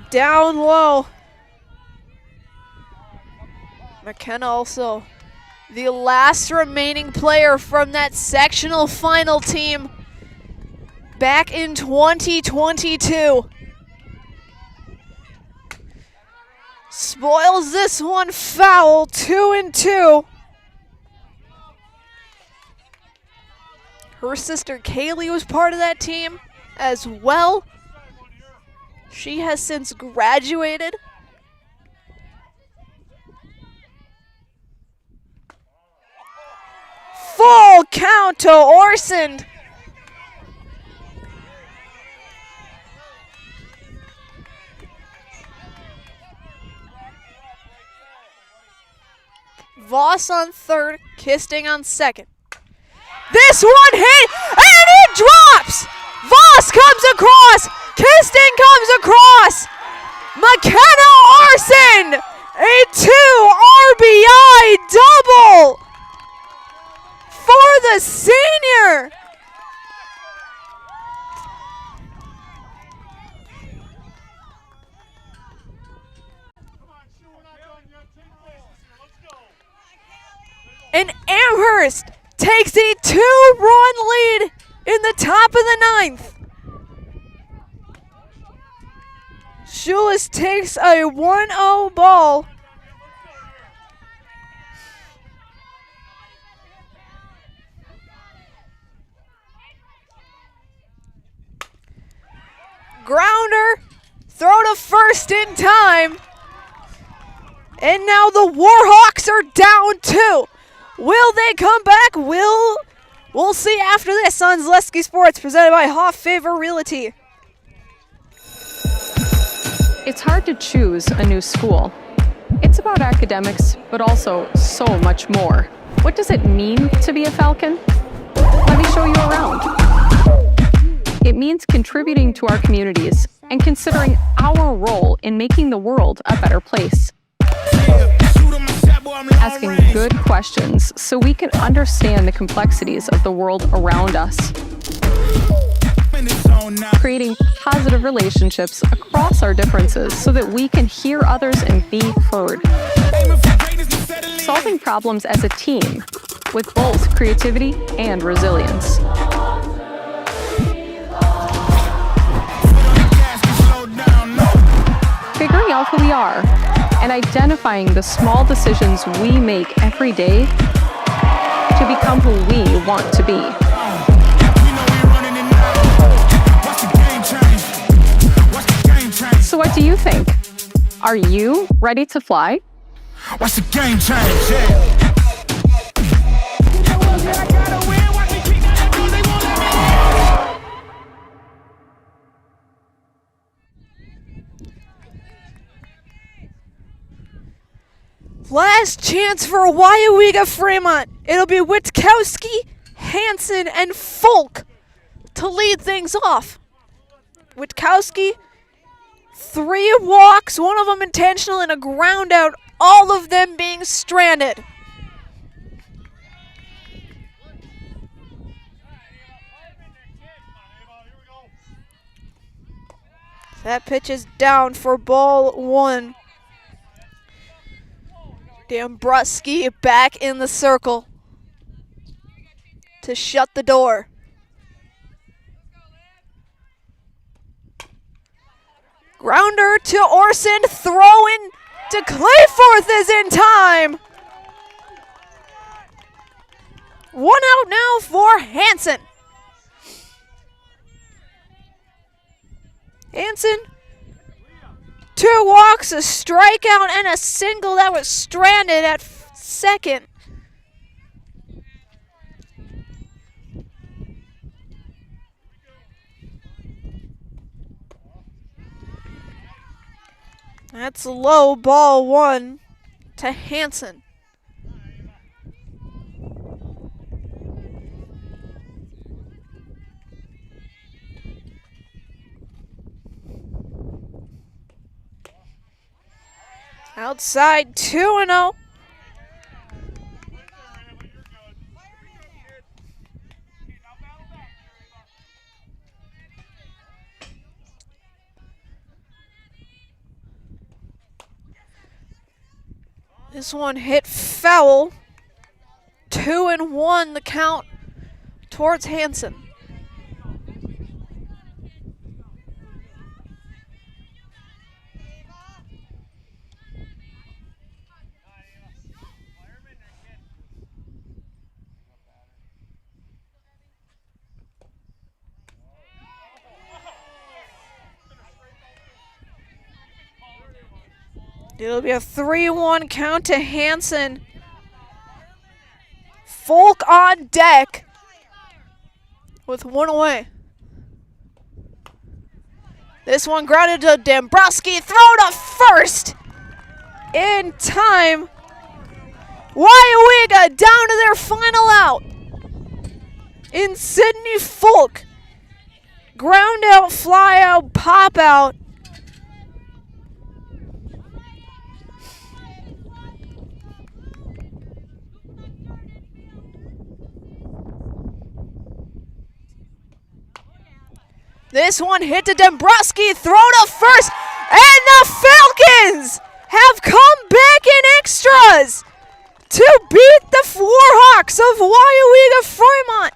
Speaker 1: Down low. McKenna also the last remaining player from that sectional final team back in 2022. Spoils this one foul, 2-2. Her sister Kaylee was part of that team as well. She has since graduated. Full count to Orson. Voss on third, Kisting on second. This one hit, and it drops! Voss comes across! Kisting comes across! McKenna Orson! A 2 RBI double for the senior! And Amherst takes a 2-run lead in the top of the ninth. Schulis takes a 1-0 ball. Grounder, throw to first in time. And now the Warhawks are down 2. Will they come back? We'll see after this on Zaleski Sports, presented by Hoff Favor Realty.
Speaker 14: It's hard to choose a new school. It's about academics, but also so much more. What does it mean to be a Falcon? Let me show you around. It means contributing to our communities and considering our role in making the world a better place. Asking good questions so we can understand the complexities of the world around us. Creating positive relationships across our differences so that we can hear others and be heard. Solving problems as a team with both creativity and resilience. Figuring out who we are and identifying the small decisions we make every day to become who we want to be. So what do you think? Are you ready to fly?
Speaker 15: Watch the game change, yeah.
Speaker 1: Last chance for Weyauwega-Fremont. It'll be Witkowski, Hansen, and Folk to lead things off. Witkowski, 3 walks, one of them intentional, and a ground out, all of them being stranded. That pitch is down for ball 1. Dombrowski back in the circle to shut the door. Grounder to Orson, throwing to Clayforth is in time. 1 out now for Hansen. Hansen, 2 walks, a strikeout, and a single that was stranded at second. That's low, ball 1 to Hansen. Outside 2-0. This one hit foul. 2-1 the count towards Hansen. It'll be a 3-1 count to Hansen. Folk on deck with 1 away. This one grounded to Dombrowski. Throw to first in time. Weyauwega down to their final out. In Sydney Folk. Ground out, fly out, pop out. This one hit to Dombrowski, throw to first, and the Falcons have come back in extras to beat the Warhawks of Weyauwega-Fremont.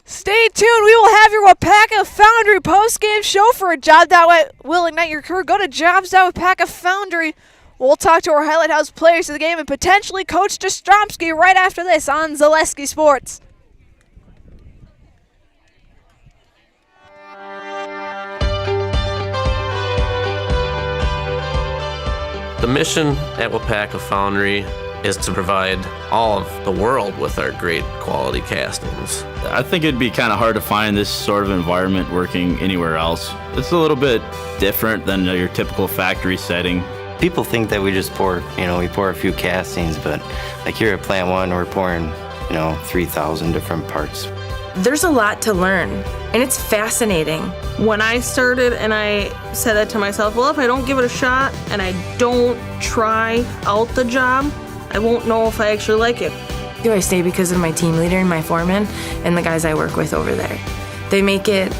Speaker 1: Stay tuned. We will have your Wapaka Foundry post-game show for a job that will ignite your career. Go to jobs.wapaka Foundry. We'll talk to our Highlight House players of the game and potentially Coach Dostromsky right after this on Zaleski Sports.
Speaker 18: The mission at Wapaka Foundry is to provide all of the world with our great quality castings.
Speaker 19: I think it'd be kind of hard to find this sort of environment working anywhere else. It's a little bit different than your typical factory setting.
Speaker 20: People think that we just pour, we pour a few castings, but like here at Plant 1, we're pouring, 3,000 different parts.
Speaker 21: There's a lot to learn. and it's fascinating. When I started and I said that to myself, well, if I don't give it a shot and I don't try out the job, I won't know if I actually like it.
Speaker 22: I stay because of my team leader and my foreman and the guys I work with over there. They make it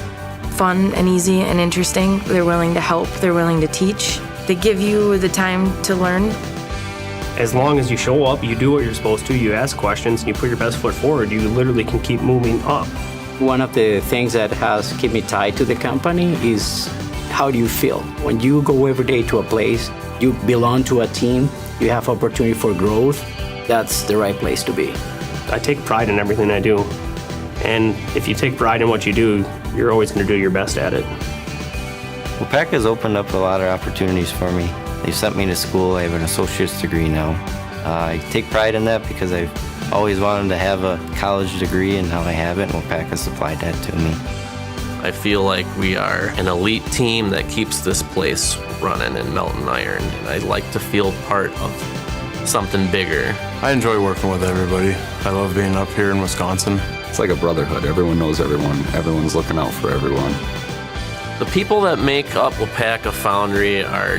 Speaker 22: fun and easy and interesting. They're willing to help, they're willing to teach. They give you the time to learn.
Speaker 23: As long as you show up, you do what you're supposed to, you ask questions, and you put your best foot forward, you literally can keep moving up.
Speaker 24: One of the things that has kept me tied to the company is how do you feel? When you go every day to a place, you belong to a team, you have opportunity for growth, that's the right place to be.
Speaker 23: I take pride in everything I do. And if you take pride in what you do, you're always going to do your best at it.
Speaker 20: WIAA has opened up a lot of opportunities for me. They've sent me to school. I have an associate's degree now. I take pride in that because I've always wanted to have a college degree, and now I have it, and WIAA has supplied that to me.
Speaker 18: I feel like we are an elite team that keeps this place running in Melton Iron, and I like to feel part of something bigger.
Speaker 25: I enjoy working with everybody. I love being up here in Wisconsin.
Speaker 26: It's like a brotherhood. Everyone knows everyone. Everyone's looking out for everyone.
Speaker 18: The people that make up Weyauwega Foundry are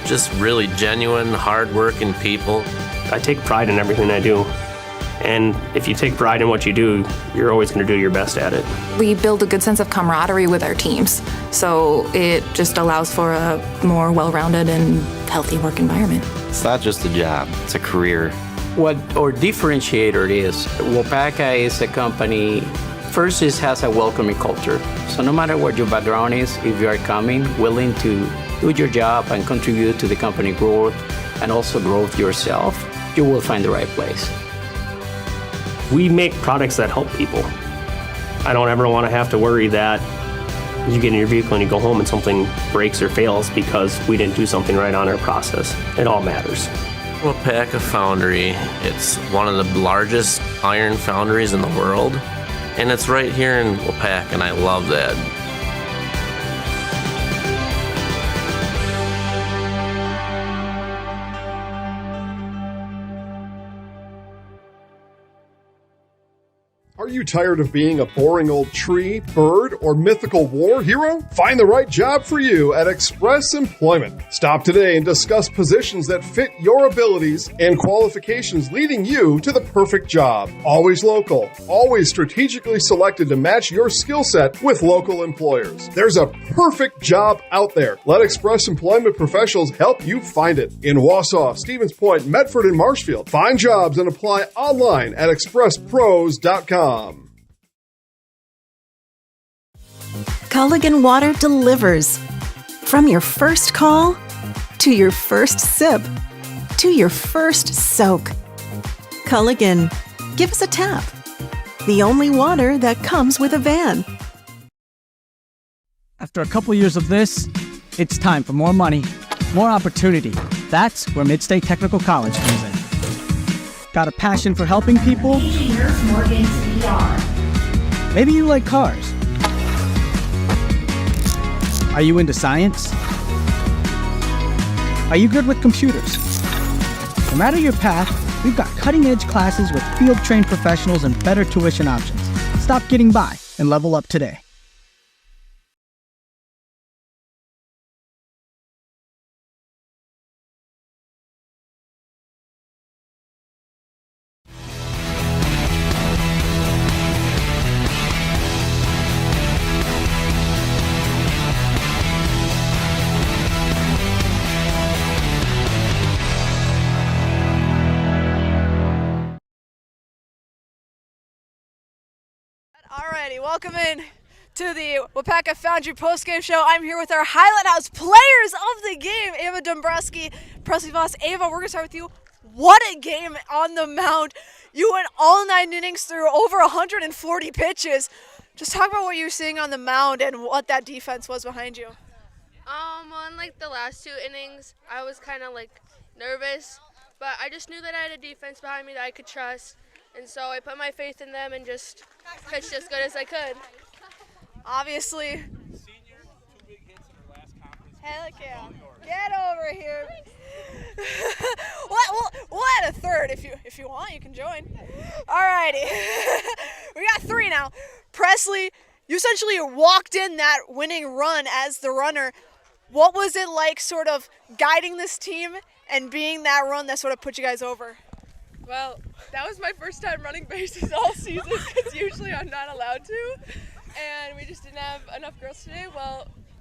Speaker 18: just really genuine, hard-working people.
Speaker 23: I take pride in everything I do. And if you take pride in what you do, you're always going to do your best at it.
Speaker 27: We build a good sense of camaraderie with our teams, so it just allows for a more well-rounded and healthy work environment.
Speaker 20: It's not just a job, it's a career.
Speaker 24: What our differentiator is, WIAA is a company, first it has a welcoming culture. So no matter what your background is, if you are coming, willing to do your job and contribute to the company growth and also growth yourself, you will find the right place.
Speaker 23: We make products that help people. I don't ever want to have to worry that you get in your vehicle and you go home and something breaks or fails because we didn't do something right on our process. It all matters.
Speaker 18: Weyauwega Foundry, it's one of the largest iron foundries in the world, and it's right here in Weyauwega, and I love that.
Speaker 9: Are you tired of being a boring old tree, bird, or mythical war hero? Find the right job for you at Express Employment. Stop today and discuss positions that fit your abilities and qualifications, leading you to the perfect job. Always local, always strategically selected to match your skill set with local employers. There's a perfect job out there. Let Express Employment professionals help you find it. In Wausau, Stevens Point, Medford, and Marshfield. Find jobs and apply online at expresspros.com.
Speaker 16: Culligan Water delivers. From your first call, to your first sip, to your first soak. Culligan, give us a tap. The only water that comes with a van.
Speaker 17: After a couple years of this, it's time for more money, more opportunity. That's where Mid-State Technical College comes in. Got a passion for helping people? Maybe you like cars. Are you into science? Are you good with computers? No matter your path, we've got cutting-edge classes with field-trained professionals and better tuition options. Stop getting by and level up today.
Speaker 1: Alrighty, welcome in to the Weyauwega Foundry postgame show. I'm here with our Highlight House players of the game, Ava Dombrowski, Presley Voss. Ava, we're going to start with you. What a game on the mound. You went all 9 innings through over 140 pitches. Just talk about what you're seeing on the mound and what that defense was behind you.
Speaker 28: Well, in like the last 2 innings, I was kind of like nervous, but I just knew that I had a defense behind me that I could trust. And so I put my faith in them and just pitched as good as I could.
Speaker 1: Obviously. Heck yeah. Get over here. We'll add a third if you want. You can join. Alrighty. We got 3 now. Presley, you essentially walked in that winning run as the runner. What was it like sort of guiding this team and being that run that sort of put you guys over?
Speaker 2: Well, that was my first time running bases all season because usually I'm not allowed to. And we just didn't have enough girls today.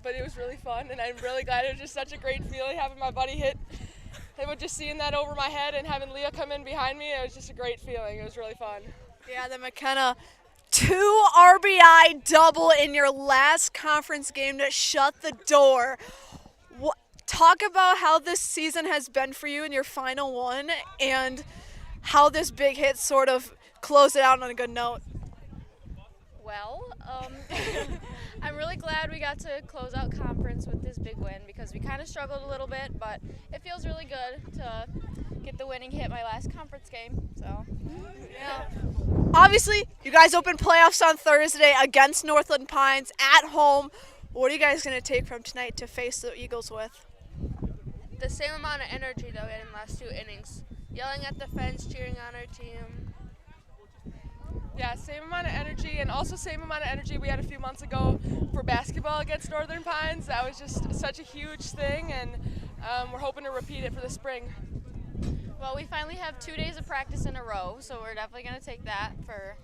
Speaker 2: But it was really fun, and I'm really glad. It was just such a great feeling having my buddy hit. And just seeing that over my head and having Leah come in behind me, it was just a great feeling. It was really fun.
Speaker 1: Yeah, the McKenna 2 RBI double in your last conference game to shut the door. Talk about how this season has been for you in your final one and how this big hit sort of closed it out on a good note.
Speaker 3: Well, I'm really glad we got to close out conference with this big win because we kind of struggled a little bit, but it feels really good to get the winning hit my last conference game. So, yeah.
Speaker 1: Obviously, you guys open playoffs on Thursday against Northland Pines at home. What are you guys going to take from tonight to face the Eagles with?
Speaker 28: The same amount of energy that we had in the last 2 innings. Yelling at the fence, cheering on our team.
Speaker 2: Yeah, same amount of energy, and also same amount of energy we had a few months ago for basketball against Northern Pines. That was just such a huge thing, and we're hoping to repeat it for the spring.
Speaker 3: Well, we finally have 2 days of practice in a row, so we're definitely going to take that for,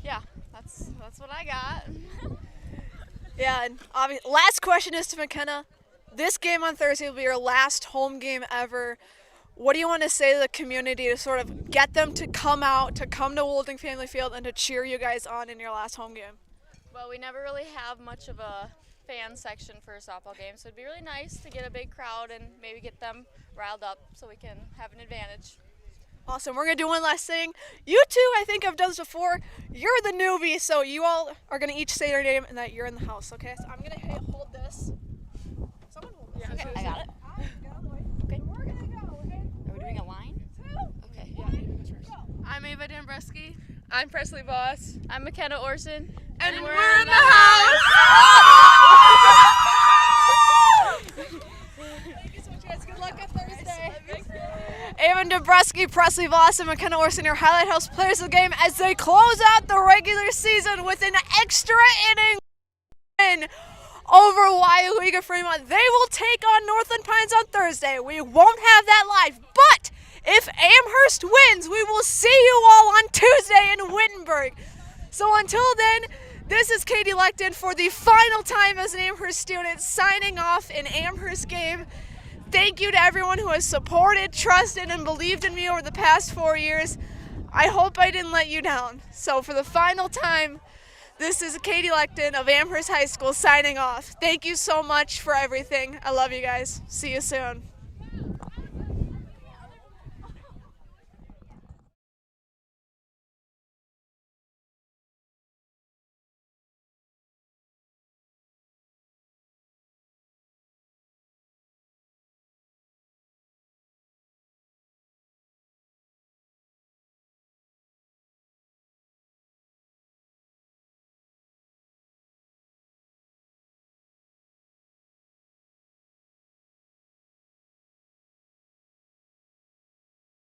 Speaker 3: yeah, that's what I got.
Speaker 1: Yeah, and last question is to McKenna. This game on Thursday will be your last home game ever. What do you want to say to the community to sort of get them to come out, to come to Woulding Family Field, and to cheer you guys on in your last home game?
Speaker 3: Well, we never really have much of a fan section for a softball game, so it'd be really nice to get a big crowd and maybe get them riled up so we can have an advantage.
Speaker 1: Awesome. We're going to do one last thing. You two, I think I've done this before. You're the newbie, so you all are going to each say your name and that you're in the house, okay? So I'm going to hold this. Someone hold this.
Speaker 3: Okay, I got it.
Speaker 1: Okay. We're going to go, okay?
Speaker 3: Are we doing a line? Okay.
Speaker 2: Yeah, Ava goes first.
Speaker 28: I'm Ava Dombreski.
Speaker 2: I'm Presley Voss.
Speaker 3: I'm McKenna Orson.
Speaker 28: And we're in the house!
Speaker 1: Thank you so much, guys. Good luck on Thursday. Ava Dombreski, Presley Voss, and McKenna Orson, your Highlight House players of the game as they close out the regular season with an extra inning win over Weyauwega-Fremont. They will take on Northland Pines on Thursday. We won't have that live, but if Amherst wins, we will see you all on Tuesday in Wittenberg. So until then, this is Katie Lecton for the final time as an Amherst student signing off an Amherst game. Thank you to everyone who has supported, trusted, and believed in me over the past 4 years. I hope I didn't let you down. So for the final time, this is Katie Lecton of Amherst High School signing off. Thank you so much for everything. I love you guys. See you soon.